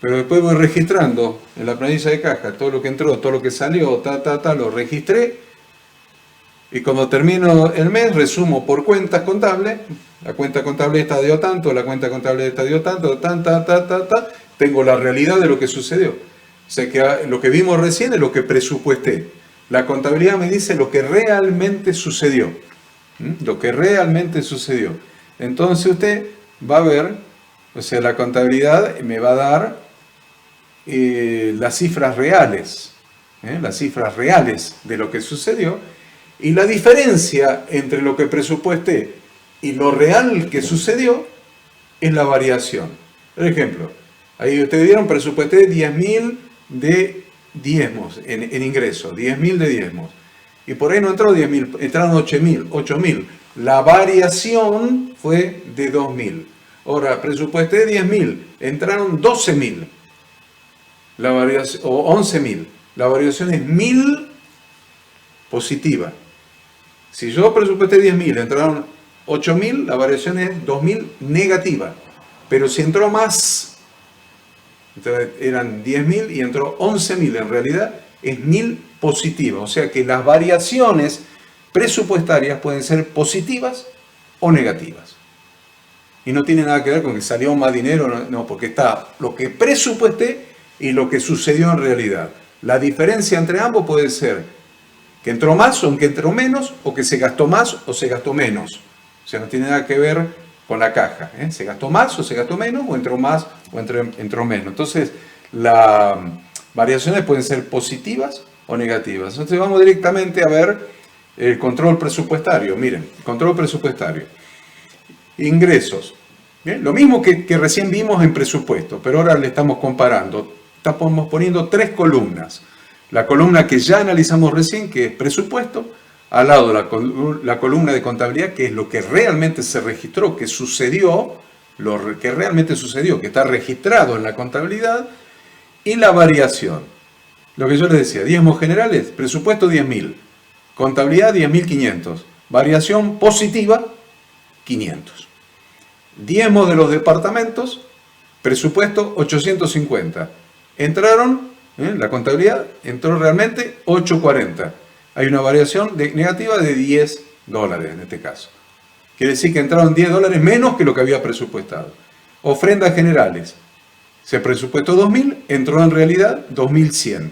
[SPEAKER 1] Pero después voy registrando en la planilla de caja todo lo que entró, todo lo que salió, lo registré. Y cuando termino el mes, resumo por cuentas contables. La cuenta contable esta dio tanto, la cuenta contable esta dio tanto, tengo la realidad de lo que sucedió. O sea que lo que vimos recién es lo que presupuesté. La contabilidad me dice lo que realmente sucedió. Lo que realmente sucedió. Entonces usted va a ver, o sea, la contabilidad me va a dar las cifras reales. Las cifras reales de lo que sucedió. Y la diferencia entre lo que presupuesté y lo real que sucedió es la variación. Por ejemplo, ahí ustedes vieron, presupuesté 10.000 de diezmos en ingreso, 10.000 de diezmos. Y por ahí no entró 10.000, entraron 8.000. La variación fue de 2.000. Ahora, presupuesté 10.000, entraron 12.000. La variación, o 11.000. La variación es 1.000 positiva. Si yo presupuesté 10.000, entraron 8.000, la variación es 2.000 negativa. Pero si entró más, eran 10.000 y entró 11.000, en realidad es 1.000 positiva. O sea que las variaciones presupuestarias pueden ser positivas o negativas. Y no tiene nada que ver con que salió más dinero, no, porque está lo que presupuesté y lo que sucedió en realidad. La diferencia entre ambos puede ser que entró más o que entró menos, o que se gastó más o se gastó menos. O sea, no tiene nada que ver con la caja. Se gastó más o se gastó menos, o entró más o entró menos. Entonces, las variaciones pueden ser positivas o negativas. Entonces, vamos directamente a ver el control presupuestario. Miren, control presupuestario. Ingresos. ¿Bien? Lo mismo que recién vimos en presupuesto, pero ahora le estamos comparando. Estamos poniendo 3 columnas. La columna que ya analizamos recién, que es presupuesto, al lado la columna de contabilidad, que es lo que realmente se registró, que sucedió, lo que realmente sucedió, que está registrado en la contabilidad, y la variación. Lo que yo les decía, diezmos generales, presupuesto 10.000, contabilidad 10.500, variación positiva 500. Diezmos de los departamentos, presupuesto 850. Entraron, la contabilidad entró realmente 840. Hay una variación negativa de $10 en este caso. Quiere decir que entraron $10 menos que lo que había presupuestado. Ofrendas generales. Se presupuestó 2.000, entró en realidad 2.100.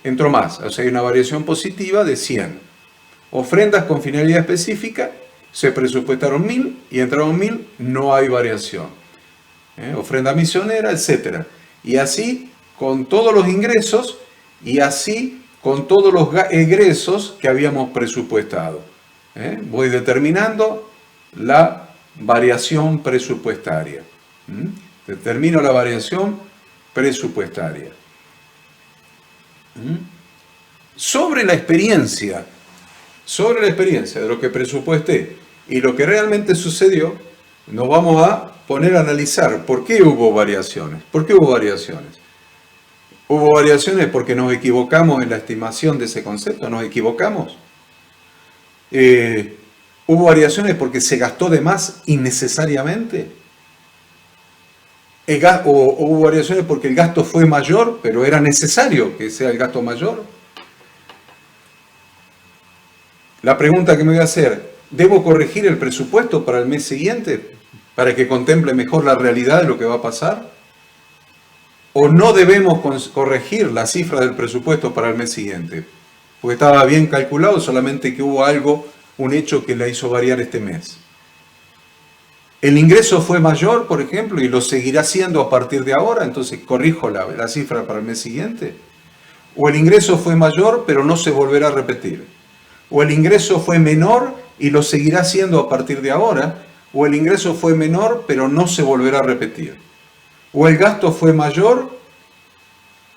[SPEAKER 1] Entró más, o sea, hay una variación positiva de 100. Ofrendas con finalidad específica, se presupuestaron 1.000 y entraron 1.000, no hay variación. Ofrenda misionera, etc. Y así con todos los ingresos y así con todos los egresos que habíamos presupuestado. Voy determinando la variación presupuestaria. Determino la variación presupuestaria. Sobre la experiencia de lo que presupuesté y lo que realmente sucedió, nos vamos a poner a analizar por qué hubo variaciones. ¿Por qué hubo variaciones? Hubo variaciones porque nos equivocamos en la estimación de ese concepto, nos equivocamos. Hubo variaciones porque se gastó de más innecesariamente. O hubo variaciones porque el gasto fue mayor, pero era necesario que sea el gasto mayor. La pregunta que me voy a hacer, ¿debo corregir el presupuesto para el mes siguiente para que contemple mejor la realidad de lo que va a pasar? ¿O no debemos corregir la cifra del presupuesto para el mes siguiente? Porque estaba bien calculado, solamente que hubo algo, un hecho que la hizo variar este mes. el ingreso fue mayor, por ejemplo, y lo seguirá siendo a partir de ahora, entonces corrijo la cifra para el mes siguiente. O el ingreso fue mayor, pero no se volverá a repetir. O el ingreso fue menor y lo seguirá siendo a partir de ahora. O el ingreso fue menor, pero no se volverá a repetir. O el gasto fue mayor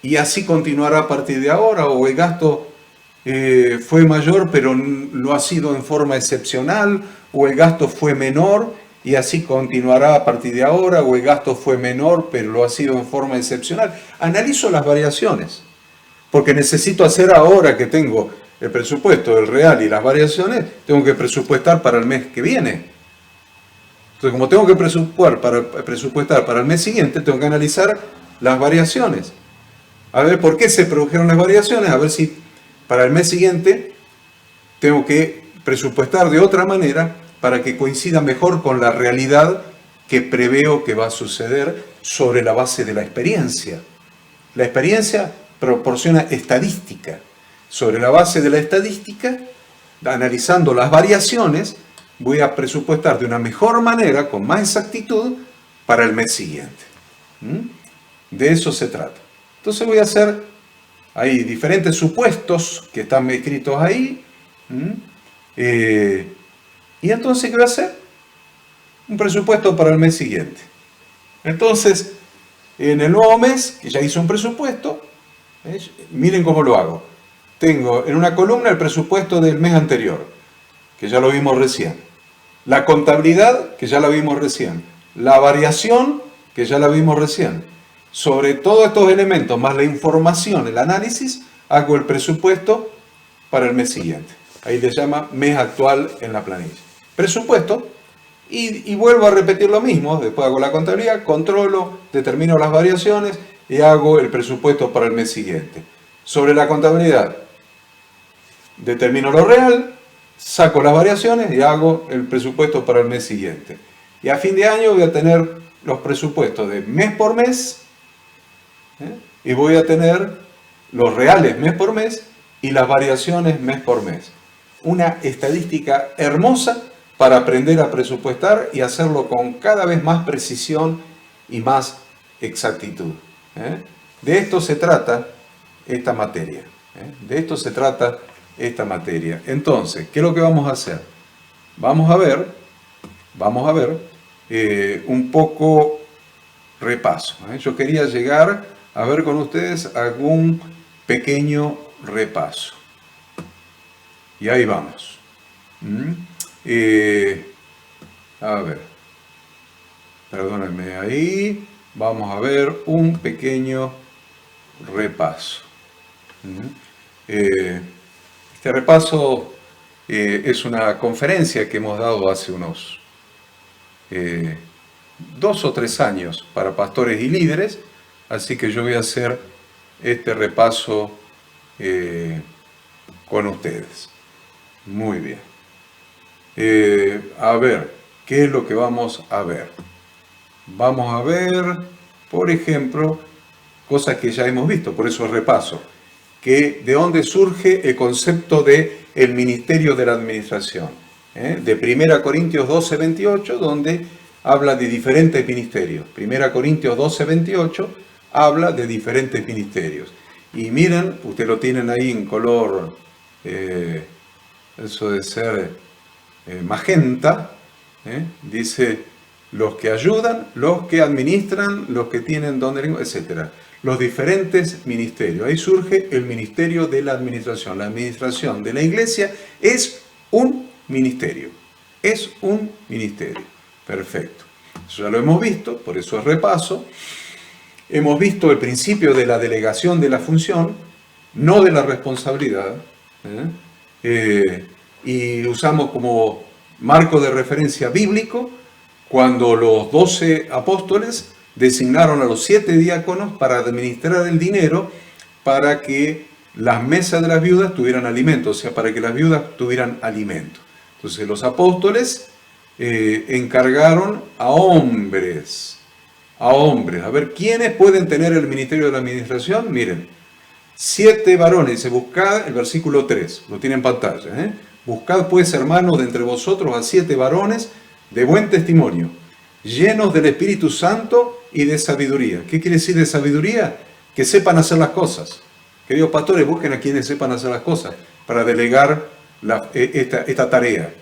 [SPEAKER 1] y así continuará a partir de ahora. O el gasto fue mayor, pero lo ha sido en forma excepcional. O el gasto fue menor y así continuará a partir de ahora. O el gasto fue menor, pero lo ha sido en forma excepcional. Analizo las variaciones. Porque necesito hacer ahora que tengo el presupuesto, el real y las variaciones, tengo que presupuestar para el mes que viene. Entonces, como tengo que presupuestar para el mes siguiente, tengo que analizar las variaciones. A ver por qué se produjeron las variaciones, a ver si para el mes siguiente tengo que presupuestar de otra manera para que coincida mejor con la realidad que preveo que va a suceder sobre la base de la experiencia. La experiencia proporciona estadística. Sobre la base de la estadística, analizando las variaciones, voy a presupuestar de una mejor manera, con más exactitud, para el mes siguiente. De eso se trata. Entonces voy a hacer, hay diferentes supuestos que están escritos ahí. Y entonces, ¿qué voy a hacer? Un presupuesto para el mes siguiente. Entonces, en el nuevo mes, que ya hice un presupuesto, miren cómo lo hago. Tengo en una columna el presupuesto del mes anterior, que ya lo vimos recién. La contabilidad, que ya la vimos recién. La variación, que ya la vimos recién. Sobre todos estos elementos, más la información, el análisis, hago el presupuesto para el mes siguiente. Ahí le llama mes actual en la planilla. Presupuesto, y vuelvo a repetir lo mismo. Después hago la contabilidad, controlo, determino las variaciones y hago el presupuesto para el mes siguiente. Sobre la contabilidad, determino lo real, saco las variaciones y hago el presupuesto para el mes siguiente. Y a fin de año voy a tener los presupuestos de mes por mes, y voy a tener los reales mes por mes y las variaciones mes por mes. Una estadística hermosa para aprender a presupuestar y hacerlo con cada vez más precisión y más exactitud. De esto se trata esta materia. De esto se trata esta materia. Entonces, ¿qué es lo que vamos a hacer? Vamos a ver un poco repaso. Yo quería llegar a ver con ustedes algún pequeño repaso. Y ahí vamos. A ver, perdónenme ahí. Vamos a ver un pequeño repaso. Este repaso es una conferencia que hemos dado hace unos 2 o 3 años para pastores y líderes, así que yo voy a hacer este repaso con ustedes. Muy bien. A ver, ¿qué es lo que vamos a ver? Vamos a ver, por ejemplo, cosas que ya hemos visto, por eso repaso, que de dónde surge el concepto de el ministerio de la administración, de 1 Corintios 12, 28, donde habla de diferentes ministerios. 1 Corintios 12, 28 habla de diferentes ministerios. Y miren, ustedes lo tienen ahí en color, eso de ser magenta, dice los que ayudan, los que administran, los que tienen don de lengua, etc. Los diferentes ministerios. Ahí surge el ministerio de la administración. La administración de la iglesia es un ministerio. Es un ministerio. Perfecto. Eso ya lo hemos visto, por eso es repaso. Hemos visto el principio de la delegación de la función, no de la responsabilidad. Y usamos como marco de referencia bíblico cuando los 12 apóstoles designaron a los 7 diáconos para administrar el dinero para que las mesas de las viudas tuvieran alimento, o sea, para que las viudas tuvieran alimento. Entonces los apóstoles encargaron a hombres. A ver, ¿quiénes pueden tener el ministerio de la administración? Miren, 7 varones, dice, buscad, el versículo 3, lo tiene en pantalla, buscad pues, hermanos, de entre vosotros a 7 varones de buen testimonio, llenos del Espíritu Santo y de sabiduría. ¿Qué quiere decir de sabiduría? Que sepan hacer las cosas. Queridos pastores, busquen a quienes sepan hacer las cosas para delegar esta tarea,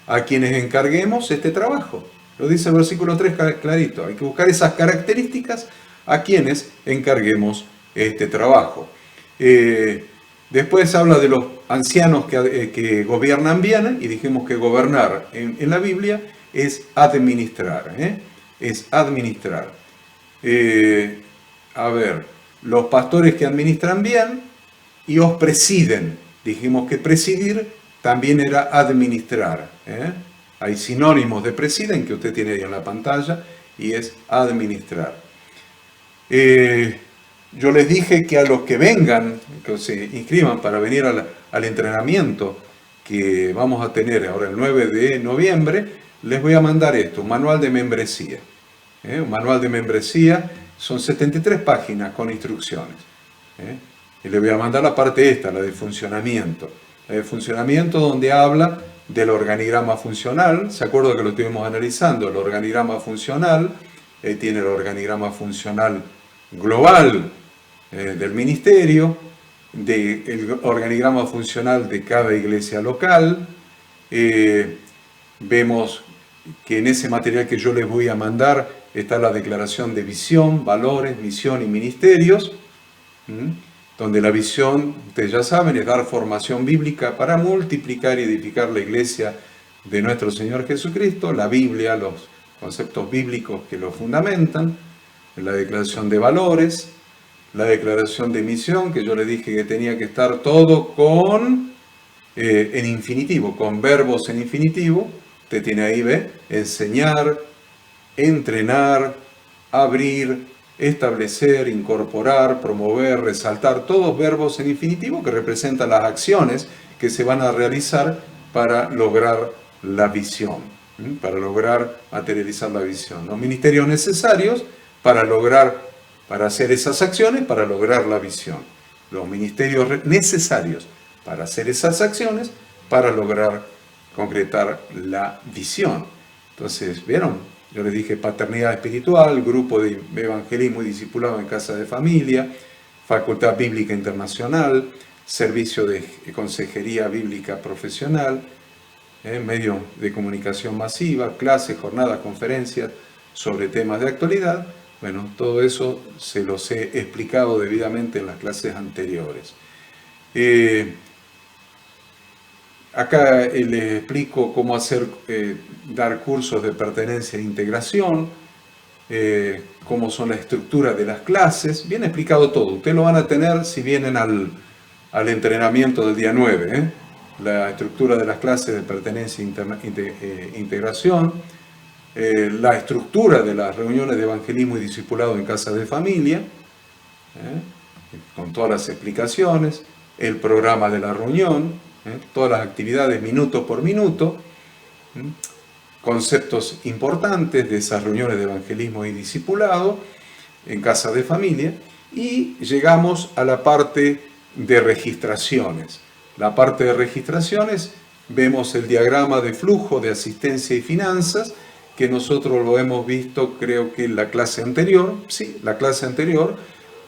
[SPEAKER 1] a quienes encarguemos este trabajo. Lo dice el versículo 3 clarito. Hay que buscar esas características a quienes encarguemos este trabajo. Después habla de los ancianos que gobiernan bien, y dijimos que gobernar en la Biblia es administrar. Es administrar. Los pastores que administran bien y os presiden. Dijimos que presidir también era administrar. Hay sinónimos de presiden que usted tiene ahí en la pantalla y es administrar. Yo les dije que a los que vengan, que se inscriban para venir al entrenamiento que vamos a tener ahora el 9 de noviembre, les voy a mandar esto, un manual de membresía. Un manual de membresía, son 73 páginas con instrucciones. Y les voy a mandar la parte esta, la de funcionamiento. La de funcionamiento donde habla del organigrama funcional. ¿Se acuerdan que lo estuvimos analizando? El organigrama funcional, tiene el organigrama funcional global del ministerio, el organigrama funcional de cada iglesia local. Vemos que en ese material que yo les voy a mandar está la declaración de visión, valores, misión y ministerios, donde la visión, ustedes ya saben, es dar formación bíblica para multiplicar y edificar la iglesia de nuestro Señor Jesucristo, la Biblia, los conceptos bíblicos que lo fundamentan, la declaración de valores, la declaración de misión, que yo les dije que tenía que estar todo en infinitivo, con verbos en infinitivo. Usted tiene ahí, ve, enseñar, entrenar, abrir, establecer, incorporar, promover, resaltar, todos verbos en infinitivo que representan las acciones que se van a realizar para lograr la visión, para lograr materializar la visión. Los ministerios necesarios para hacer esas acciones, para lograr la visión. Los ministerios necesarios para hacer esas acciones, para lograr concretar la visión. Entonces, ¿vieron? Yo les dije paternidad espiritual, grupo de evangelismo y discipulado en casa de familia, facultad bíblica internacional, servicio de consejería bíblica profesional, medio de comunicación masiva, clases, jornadas, conferencias sobre temas de actualidad. Bueno, todo eso se los he explicado debidamente en las clases anteriores. Acá les explico cómo dar cursos de pertenencia e integración, cómo son la estructura de las clases, bien explicado todo. Ustedes lo van a tener si vienen al entrenamiento del día 9, la estructura de las clases de pertenencia e integración, la estructura de las reuniones de evangelismo y discipulado en casa de familia, con todas las explicaciones, el programa de la reunión, todas las actividades minuto por minuto, conceptos importantes de esas reuniones de evangelismo y discipulado en casa de familia, y llegamos a la parte de registraciones. La parte de registraciones, vemos el diagrama de flujo de asistencia y finanzas, que nosotros lo hemos visto, creo que en la clase anterior,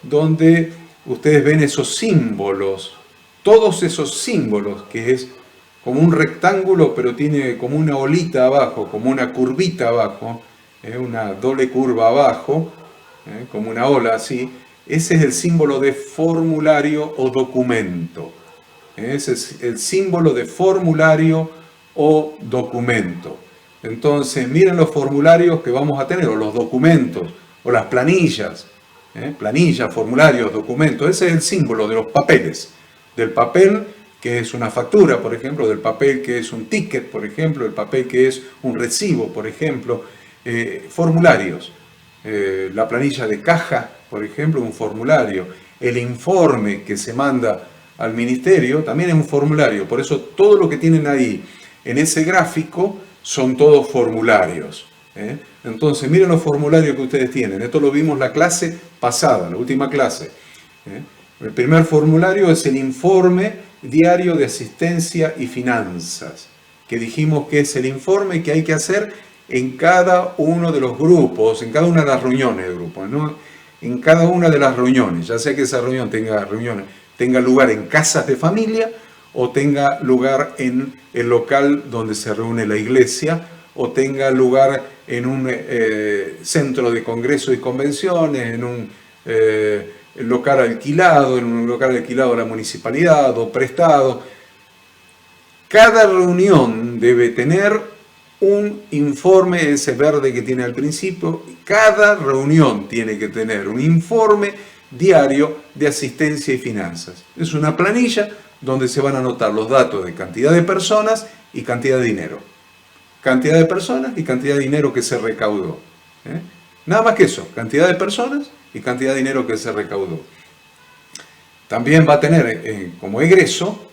[SPEAKER 1] donde ustedes ven esos símbolos, todos esos símbolos, que es como un rectángulo, pero tiene como una olita abajo, como una curvita abajo, una doble curva abajo, como una ola así. Ese es el símbolo de formulario o documento. Ese es el símbolo de formulario o documento. Entonces, miren los formularios que vamos a tener, o los documentos, o las planillas. Planillas, formularios, documentos. Ese es el símbolo de los papeles. Del papel que es una factura, por ejemplo, del papel que es un ticket, por ejemplo, del papel que es un recibo, por ejemplo. Formularios. La planilla de caja, por ejemplo, un formulario. El informe que se manda al ministerio también es un formulario. Por eso todo lo que tienen ahí en ese gráfico son todos formularios. Entonces, miren los formularios que ustedes tienen. Esto lo vimos la clase pasada, la última clase. El primer formulario es el informe diario de asistencia y finanzas, que dijimos que es el informe que hay que hacer en cada uno de los grupos, en cada una de las reuniones del grupo, ¿no? En cada una de las reuniones, ya sea que esa reunión tenga lugar en casas de familia o tenga lugar en el local donde se reúne la iglesia o tenga lugar en un centro de congresos y convenciones, en un local alquilado, de la municipalidad o prestado. Cada reunión debe tener un informe, ese verde que tiene al principio. Cada reunión tiene que tener un informe diario de asistencia y finanzas. Es una planilla donde se van a anotar los datos de cantidad de personas y cantidad de dinero. Cantidad de personas y cantidad de dinero que se recaudó. Nada más que eso, cantidad de personas y cantidad de dinero que se recaudó. También va a tener como egreso,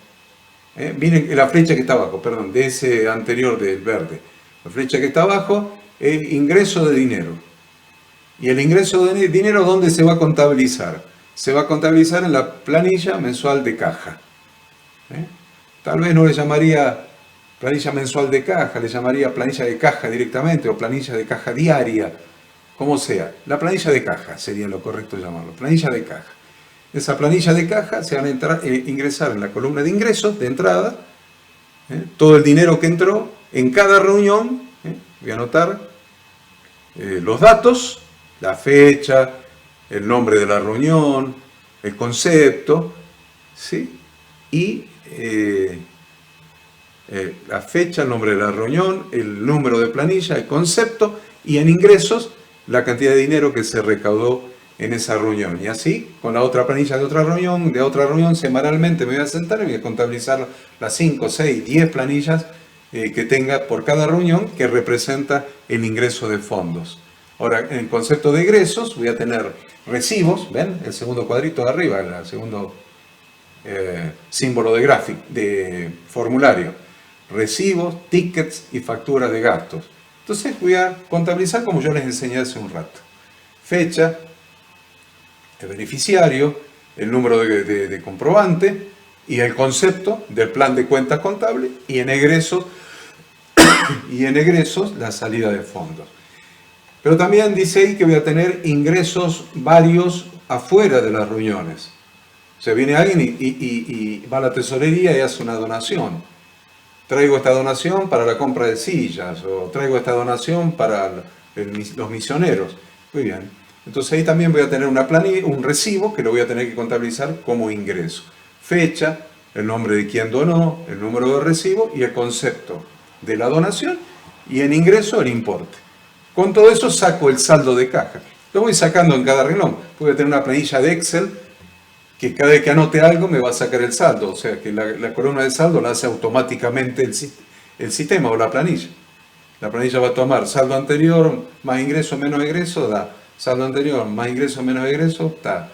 [SPEAKER 1] miren la flecha que está abajo, perdón, de ese anterior del verde. La flecha que está abajo es ingreso de dinero. ¿Y el ingreso de dinero dónde se va a contabilizar? Se va a contabilizar en la planilla mensual de caja. Tal vez no le llamaría planilla mensual de caja, le llamaría planilla de caja directamente o planilla de caja diaria, como sea. La planilla de caja sería lo correcto llamarlo, planilla de caja. Esa planilla de caja se van a ingresar en la columna de ingresos, de entrada, todo el dinero que entró en cada reunión. Voy a anotar los datos, la fecha, el nombre de la reunión, el concepto, ¿sí? Y la fecha, el nombre de la reunión, el número de planilla, el concepto, y en ingresos la cantidad de dinero que se recaudó en esa reunión. Y así, con la otra planilla de otra reunión, semanalmente me voy a sentar y voy a contabilizar las 5, 6, 10 planillas que tenga por cada reunión que representa el ingreso de fondos. Ahora, en el concepto de egresos voy a tener recibos, ¿ven? El segundo cuadrito de arriba, el segundo símbolo de gráfico, de formulario. Recibos, tickets y facturas de gastos. Entonces voy a contabilizar como yo les enseñé hace un rato. Fecha, el beneficiario, el número de comprobante y el concepto del plan de cuentas contable y en egresos la salida de fondos. Pero también dice ahí que voy a tener ingresos varios afuera de las reuniones. O sea, viene alguien y va a la tesorería y hace una donación. Traigo esta donación para la compra de sillas, o traigo esta donación para los misioneros. Muy bien. Entonces ahí también voy a tener una planilla, un recibo que lo voy a tener que contabilizar como ingreso. Fecha, el nombre de quien donó, el número de recibo y el concepto de la donación, y en ingreso el importe. Con todo eso saco el saldo de caja. Lo voy sacando en cada renglón. Voy a tener una planilla de Excel que cada vez que anote algo me va a sacar el saldo. O sea que la columna de saldo la hace automáticamente el sistema o la planilla. La planilla va a tomar saldo anterior más ingreso menos egreso, da saldo anterior más ingreso menos egreso, da.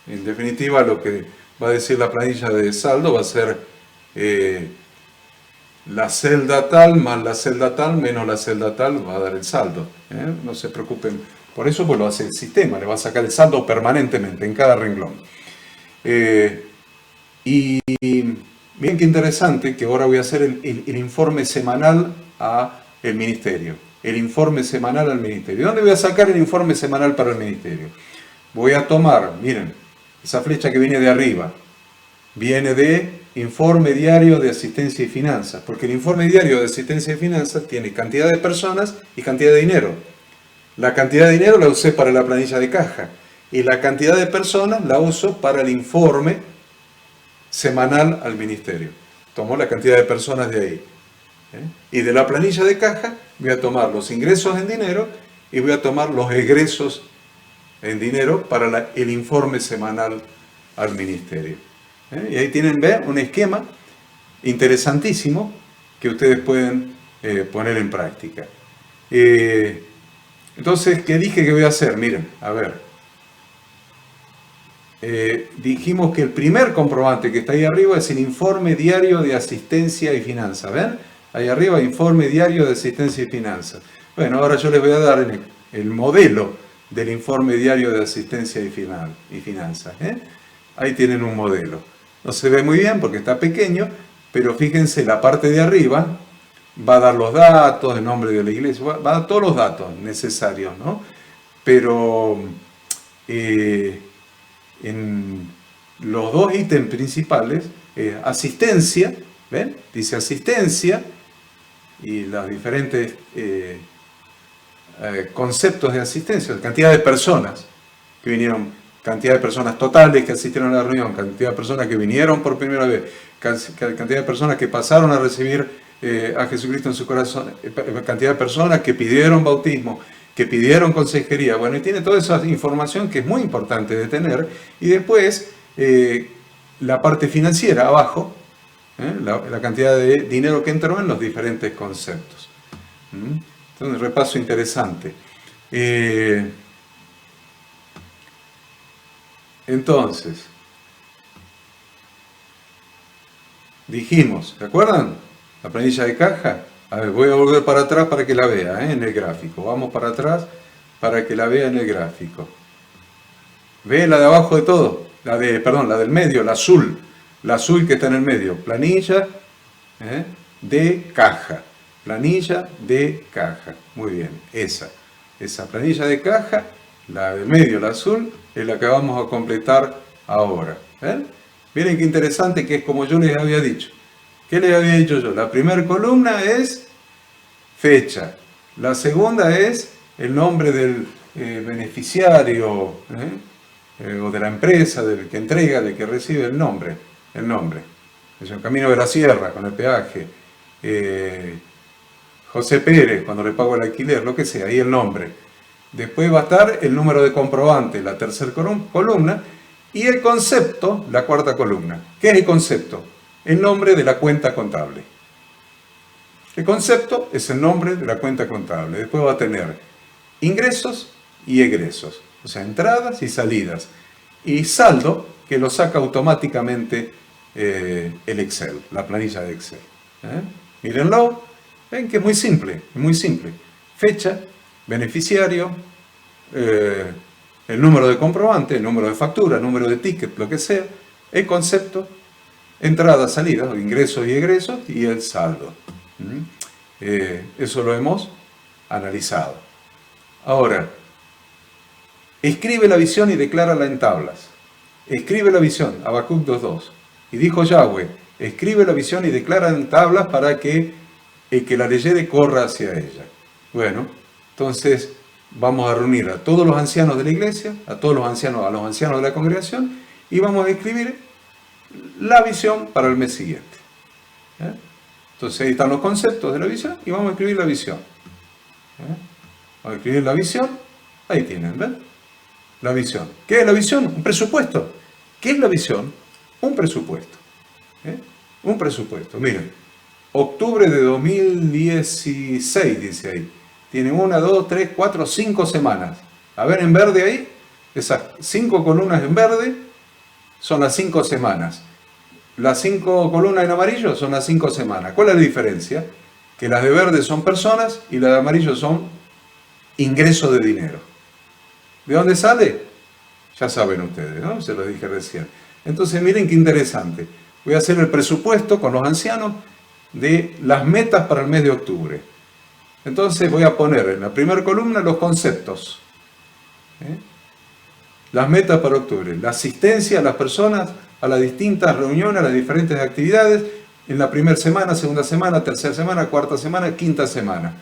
[SPEAKER 1] En definitiva, lo que va a decir la planilla de saldo va a ser la celda tal más la celda tal menos la celda tal, va a dar el saldo. No se preocupen. Por eso pues lo hace el sistema, le va a sacar el saldo permanentemente en cada renglón. Y bien que interesante que ahora voy a hacer el informe semanal al ministerio. El informe semanal al ministerio. ¿Dónde voy a sacar el informe semanal para el ministerio? Voy a tomar, miren, esa flecha que viene de arriba, viene de informe diario de asistencia y finanzas, porque el informe diario de asistencia y finanzas tiene cantidad de personas y cantidad de dinero. La cantidad de dinero la usé para la planilla de caja y la cantidad de personas la uso para el informe semanal al ministerio. Tomo la cantidad de personas de ahí. Y de la planilla de caja voy a tomar los ingresos en dinero y voy a tomar los egresos en dinero para el informe semanal al ministerio. Y ahí tienen, ¿ver? Un esquema interesantísimo que ustedes pueden poner en práctica. Entonces, ¿qué dije que voy a hacer? Miren, a ver. Dijimos que el primer comprobante que está ahí arriba es el informe diario de asistencia y finanzas. ¿Ven? Ahí arriba, informe diario de asistencia y finanzas. Bueno, ahora yo les voy a dar el modelo del informe diario de asistencia y finanzas. Ahí tienen un modelo. No se ve muy bien porque está pequeño, pero fíjense la parte de arriba, va a dar los datos, el nombre de la iglesia, va a dar todos los datos necesarios, ¿no? Pero en los dos ítems principales, asistencia, ¿ven? Dice asistencia, y los diferentes conceptos de asistencia, cantidad de personas que vinieron, cantidad de personas totales que asistieron a la reunión, cantidad de personas que vinieron por primera vez, cantidad de personas que pasaron a recibir a Jesucristo en su corazón, cantidad de personas que pidieron bautismo, que pidieron consejería. Bueno, y tiene toda esa información que es muy importante de tener. Y después la parte financiera abajo, la cantidad de dinero que entró en los diferentes conceptos. Entonces, un repaso interesante. Entonces, dijimos, ¿se acuerdan? La planilla de caja. A ver, voy a volver para atrás para que la vea en el gráfico. Vamos para atrás para que la vea en el gráfico. ¿Ve la de abajo de todo? La del medio, la azul que está en el medio. Planilla de caja. Planilla de caja. Muy bien, esa planilla de caja, la del medio, la azul, es la que vamos a completar ahora. Miren qué interesante, que es como yo les había dicho. ¿Qué les había dicho yo? La primera columna es fecha. La segunda es el nombre del beneficiario o de la empresa, del que entrega, del que recibe el nombre. Es el Camino de la Sierra con el peaje. José Pérez, cuando le pago el alquiler, lo que sea, ahí el nombre. Después va a estar el número de comprobante, la tercera columna, y el concepto, la cuarta columna. ¿Qué es el concepto? El nombre de la cuenta contable. El concepto es el nombre de la cuenta contable. Después va a tener ingresos y egresos, o sea, entradas y salidas. Y saldo, que lo saca automáticamente el Excel, la planilla de Excel. Mírenlo, ven que es muy simple, Fecha, beneficiario, el número de comprobante, el número de factura, el número de ticket, lo que sea, el concepto, entradas, salidas, ingresos y egresos, y el saldo. Eso lo hemos analizado. Ahora, escribe la visión y declárala en tablas. Escribe la visión, Habacuc 2.2. Y dijo Yahweh, escribe la visión y declara en tablas para que el que la leyere corra hacia ella. Bueno, entonces vamos a reunir a todos los ancianos de la iglesia, a los ancianos de la congregación, y vamos a escribir la visión para el mes siguiente. Entonces ahí están los conceptos de la visión y vamos a escribir la visión. Vamos a escribir la visión, ahí tienen, ¿ven? La visión. ¿Qué es la visión? Un presupuesto. ¿Qué es la visión? Un presupuesto. Un presupuesto. Miren, octubre de 2016, dice ahí. Tiene 1, 2, 3, 4, 5 semanas. A ver en verde ahí, esas 5 columnas en verde son las 5 semanas. Las 5 columnas en amarillo son las 5 semanas. ¿Cuál es la diferencia? Que las de verde son personas y las de amarillo son ingresos de dinero. ¿De dónde sale? Ya saben ustedes, ¿no? Se lo dije recién. Entonces miren qué interesante. Voy a hacer el presupuesto con los ancianos de las metas para el mes de octubre. Entonces voy a poner en la primera columna los conceptos. Las metas para octubre. La asistencia a las personas a las distintas reuniones, a las diferentes actividades, en la primera semana, segunda semana, tercera semana, cuarta semana, quinta semana.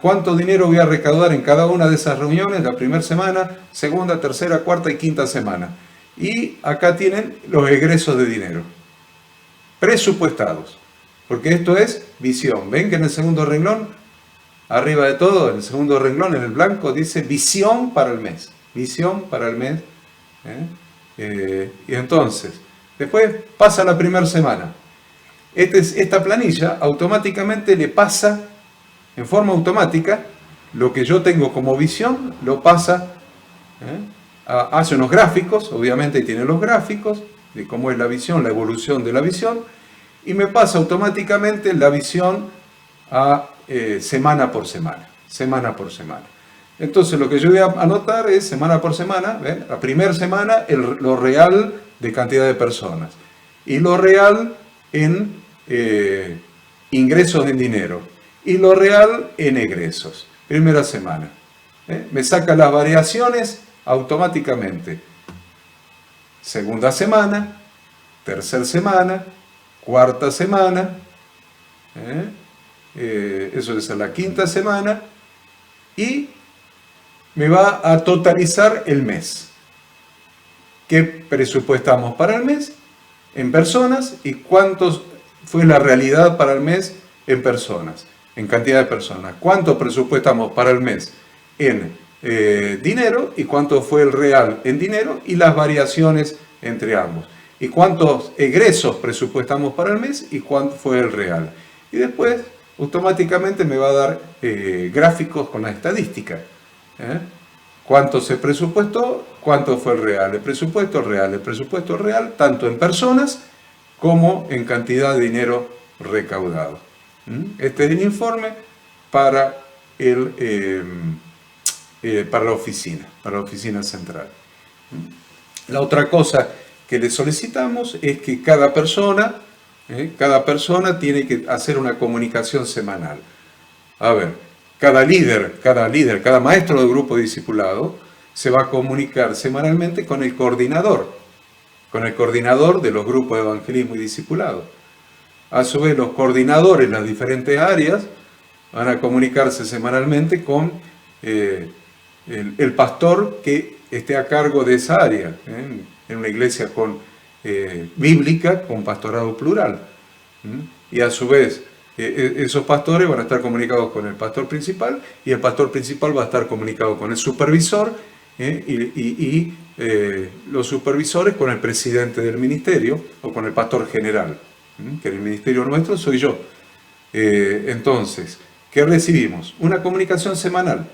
[SPEAKER 1] ¿Cuánto dinero voy a recaudar en cada una de esas reuniones? La primera semana, segunda, tercera, cuarta y quinta semana. Y acá tienen los egresos de dinero. Presupuestados. Porque esto es visión. ¿Ven que en el segundo renglón, arriba de todo, en el segundo renglón, en el blanco, dice visión para el mes? Visión para el mes. Y entonces, después pasa la primera semana. Esta planilla automáticamente le pasa, en forma automática, lo que yo tengo como visión, lo pasa, hace unos gráficos, obviamente ahí tiene los gráficos, de cómo es la visión, la evolución de la visión, y me pasa automáticamente la visión a semana por semana. Entonces lo que yo voy a anotar es semana por semana, ¿ven? La primera semana lo real de cantidad de personas y lo real en ingresos en dinero. y lo real en egresos. Primera semana. Me saca las variaciones automáticamente. Segunda semana, tercera semana, cuarta semana, eso es a la quinta semana, y me va a totalizar el mes. ¿Qué presupuestamos para el mes en personas y cuántos fue la realidad para el mes en personas, en cantidad de personas? ¿Cuánto presupuestamos para el mes en dinero y cuánto fue el real en dinero y las variaciones entre ambos? ¿Y cuántos egresos presupuestamos para el mes y cuánto fue el real? Y después automáticamente me va a dar gráficos con la estadística. ¿Cuánto se presupuestó? ¿Cuánto fue el real? El presupuesto real, tanto en personas como en cantidad de dinero recaudado. Este es el informe para, para la oficina central. La otra cosa que le solicitamos es que cada persona tiene que hacer una comunicación semanal. A ver, cada maestro del grupo de discipulado se va a comunicar semanalmente con el coordinador de los grupos de evangelismo y discipulado. A su vez, los coordinadores en las diferentes áreas van a comunicarse semanalmente con el pastor que esté a cargo de esa área, en una iglesia bíblica con pastorado plural. Y a su vez, esos pastores van a estar comunicados con el pastor principal y el pastor principal va a estar comunicado con el supervisor y los supervisores con el presidente del ministerio o con el pastor general, que en el ministerio nuestro soy yo. Entonces, ¿qué recibimos? Una comunicación semanal.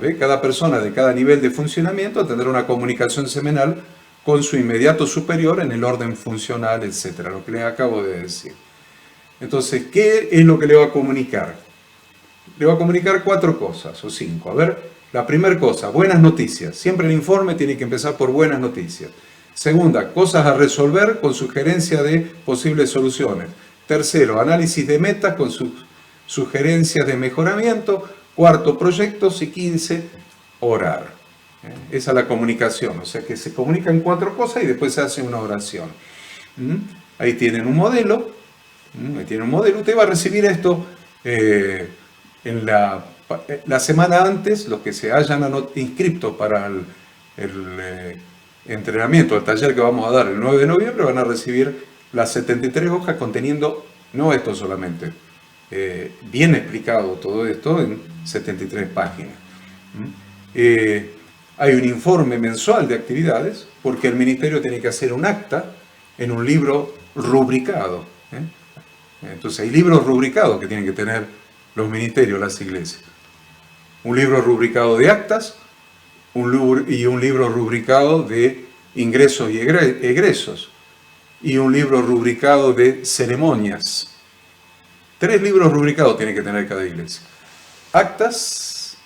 [SPEAKER 1] ¿Ve? Cada persona de cada nivel de funcionamiento tendrá una comunicación semanal con su inmediato superior en el orden funcional, etcétera, lo que les acabo de decir. Entonces, ¿qué es lo que le va a comunicar? Le va a comunicar 4 cosas, o 5. A ver, la primera cosa, buenas noticias. Siempre el informe tiene que empezar por buenas noticias. Segunda, cosas a resolver con sugerencia de posibles soluciones. Tercero, análisis de metas con sus sugerencias de mejoramiento. Cuarto, proyectos. Y 15, orar. Esa es la comunicación, o sea que se comunican 4 cosas y después se hace una oración. Ahí tienen un modelo. Usted va a recibir esto en la semana antes. Los que se hayan inscrito para el entrenamiento, el taller que vamos a dar el 9 de noviembre, van a recibir las 73 hojas conteniendo, no esto solamente, bien explicado todo esto en 73 páginas. Hay un informe mensual de actividades, porque el ministerio tiene que hacer un acta en un libro rubricado. Entonces hay libros rubricados que tienen que tener los ministerios, las iglesias. Un libro rubricado de actas y un libro rubricado de ingresos y egresos. Y un libro rubricado de ceremonias. 3 libros rubricados tiene que tener cada iglesia. Actas,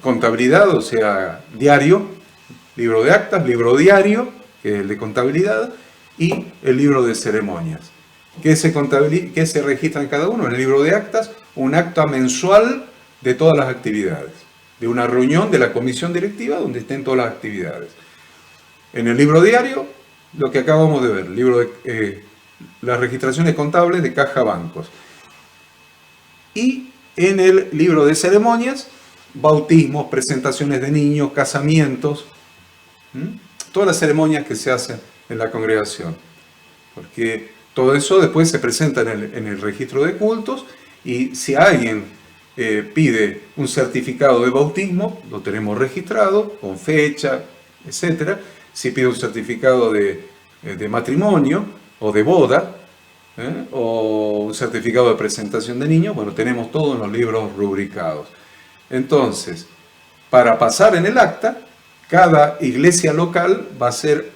[SPEAKER 1] contabilidad, o sea, diario, libro de actas, libro diario, que es el de contabilidad, y el libro de ceremonias. ¿Qué se registra en cada uno? En el libro de actas, un acta mensual de todas las actividades, de una reunión de la comisión directiva donde estén todas las actividades. En el libro diario, lo que acabamos de ver, el libro de las registraciones contables de caja bancos. Y en el libro de ceremonias, bautismos, presentaciones de niños, casamientos, todas las ceremonias que se hacen en la congregación. Porque todo eso después se presenta en el registro de cultos, y si alguien pide un certificado de bautismo, lo tenemos registrado con fecha, etc. Si pide un certificado de matrimonio o de boda, o un certificado de presentación de niños, bueno, tenemos todo en los libros rubricados. Entonces, para pasar en el acta, cada iglesia local va a hacer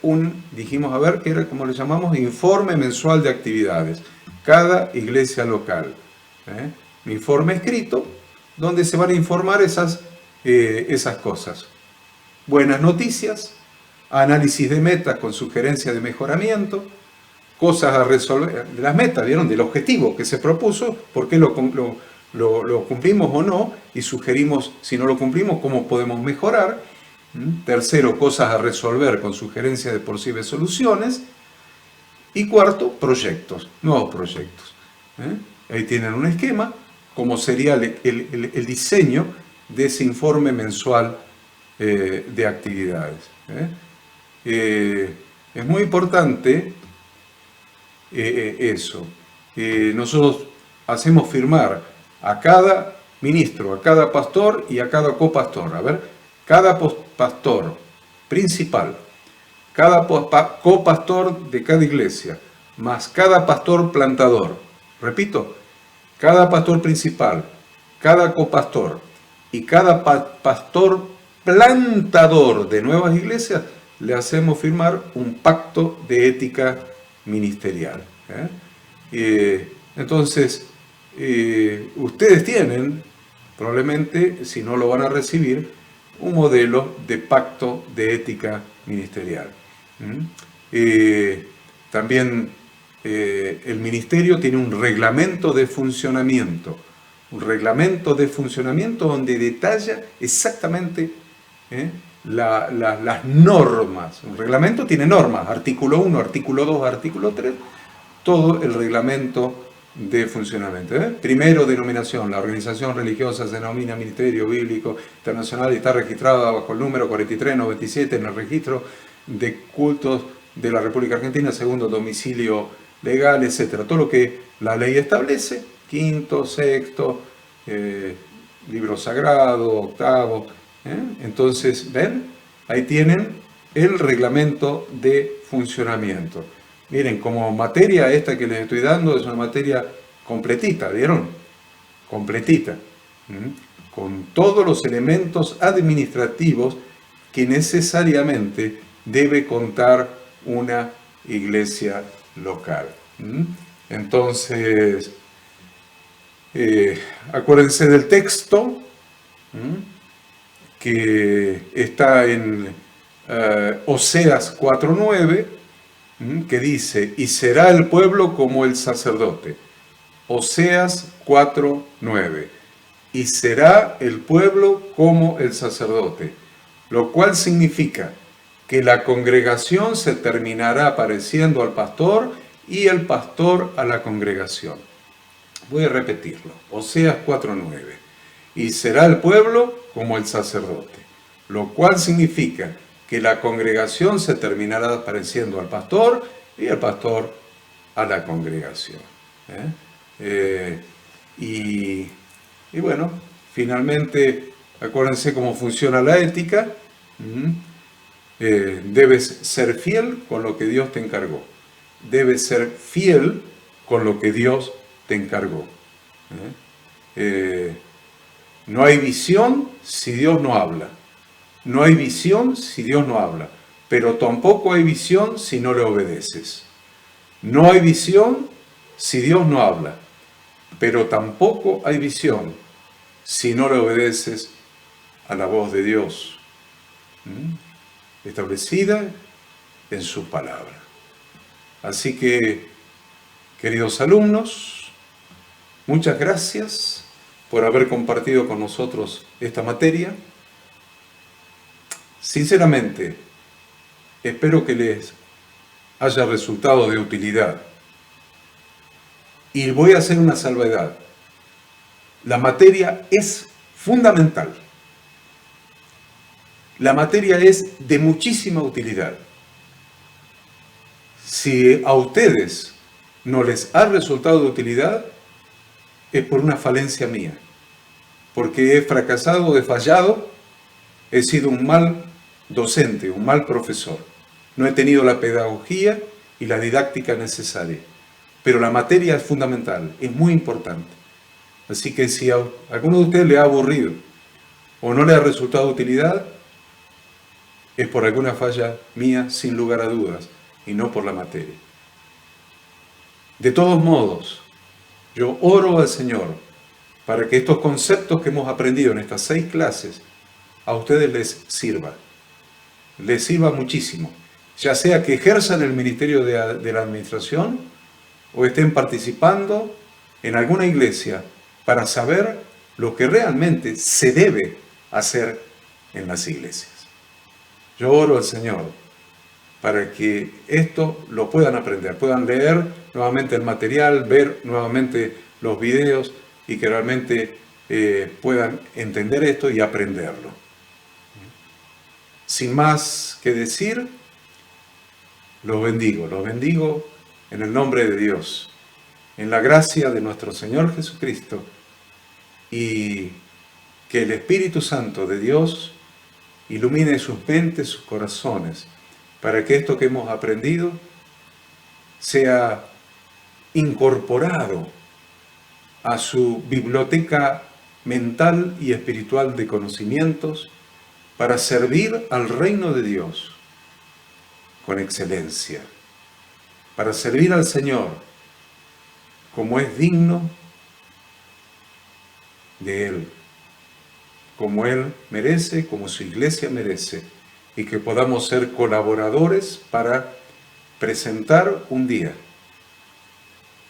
[SPEAKER 1] dijimos, a ver, ¿qué era? ¿Cómo le llamamos? Informe mensual de actividades. Cada iglesia local. Un informe escrito donde se van a informar esas cosas. Buenas noticias, análisis de metas con sugerencia de mejoramiento, cosas a resolver, de las metas, ¿vieron? Del objetivo que se propuso, por qué lo cumplimos o no, y sugerimos, si no lo cumplimos, cómo podemos mejorar. Tercero, cosas a resolver con sugerencias de posibles soluciones. Y cuarto, proyectos, nuevos proyectos. Ahí tienen un esquema, como sería el diseño de ese informe mensual de actividades. Es muy importante eso. Nosotros hacemos firmar a cada ministro, a cada pastor y a cada copastor. A ver, cada pastor principal, cada copastor de cada iglesia, más cada pastor plantador. Repito, cada pastor principal, cada copastor y cada pastor plantador de nuevas iglesias, le hacemos firmar un pacto de ética ministerial. Entonces, ustedes tienen, probablemente, si no lo van a recibir, un modelo de pacto de ética ministerial. También el ministerio tiene un reglamento de funcionamiento, donde detalla exactamente las normas. Un reglamento tiene normas, artículo 1, artículo 2, artículo 3, todo el reglamento de funcionamiento. Primero, denominación. La organización religiosa se denomina Ministerio Bíblico Internacional y está registrada bajo el número 4397 en el registro de cultos de la República Argentina. Segundo, domicilio legal, etc. Todo lo que la ley establece. Quinto, sexto, libro sagrado, octavo. Entonces, ¿ven? Ahí tienen el reglamento de funcionamiento. Miren, como materia esta que les estoy dando es una materia completita, ¿vieron? Completita. Con todos los elementos administrativos que necesariamente debe contar una iglesia local. Entonces, acuérdense del texto que está en Oseas 4:9, que dice, y será el pueblo como el sacerdote. Oseas 4:9, y será el pueblo como el sacerdote, lo cual significa que la congregación se terminará pareciendo al pastor y el pastor a la congregación. Voy a repetirlo, Oseas 4:9, y será el pueblo como el sacerdote, lo cual significa que la congregación se terminará pareciendo al pastor y el pastor a la congregación. Y bueno, finalmente, acuérdense cómo funciona la ética. Debes ser fiel con lo que Dios te encargó. Debes ser fiel con lo que Dios te encargó. No hay visión si Dios no habla. No hay visión si Dios no habla, pero tampoco hay visión si no le obedeces. No hay visión si Dios no habla, pero tampoco hay visión si no le obedeces a la voz de Dios, establecida en su palabra. Así que, queridos alumnos, muchas gracias por haber compartido con nosotros esta materia. Sinceramente, espero que les haya resultado de utilidad. Y voy a hacer una salvedad. La materia es fundamental. La materia es de muchísima utilidad. Si a ustedes no les ha resultado de utilidad, es por una falencia mía. Porque he fracasado, he fallado, he sido un mal docente, un mal profesor. No he tenido la pedagogía y la didáctica necesaria. Pero la materia es fundamental, es muy importante. Así que si a alguno de ustedes le ha aburrido o no le ha resultado de utilidad, es por alguna falla mía, sin lugar a dudas, y no por la materia. De todos modos, yo oro al Señor para que estos conceptos que hemos aprendido en estas 6 clases a ustedes les sirva muchísimo ya sea que ejerzan el ministerio de la administración o estén participando en alguna iglesia, para saber lo que realmente se debe hacer en las iglesias. Yo oro al Señor para que esto lo puedan aprender, puedan leer nuevamente el material, ver nuevamente los videos y que realmente puedan entender esto y aprenderlo. Sin más que decir, los bendigo en el nombre de Dios, en la gracia de nuestro Señor Jesucristo, y que el Espíritu Santo de Dios ilumine sus mentes, sus corazones, para que esto que hemos aprendido sea incorporado a su biblioteca mental y espiritual de conocimientos para servir al reino de Dios con excelencia, para servir al Señor como es digno de Él, como Él merece, como su iglesia merece, y que podamos ser colaboradores para presentar un día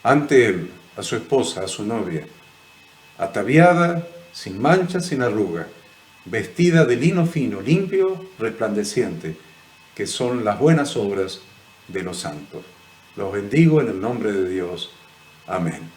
[SPEAKER 1] ante Él a su esposa, a su novia, ataviada, sin mancha, sin arruga, vestida de lino fino, limpio, resplandeciente, que son las buenas obras de los santos. Los bendigo en el nombre de Dios. Amén.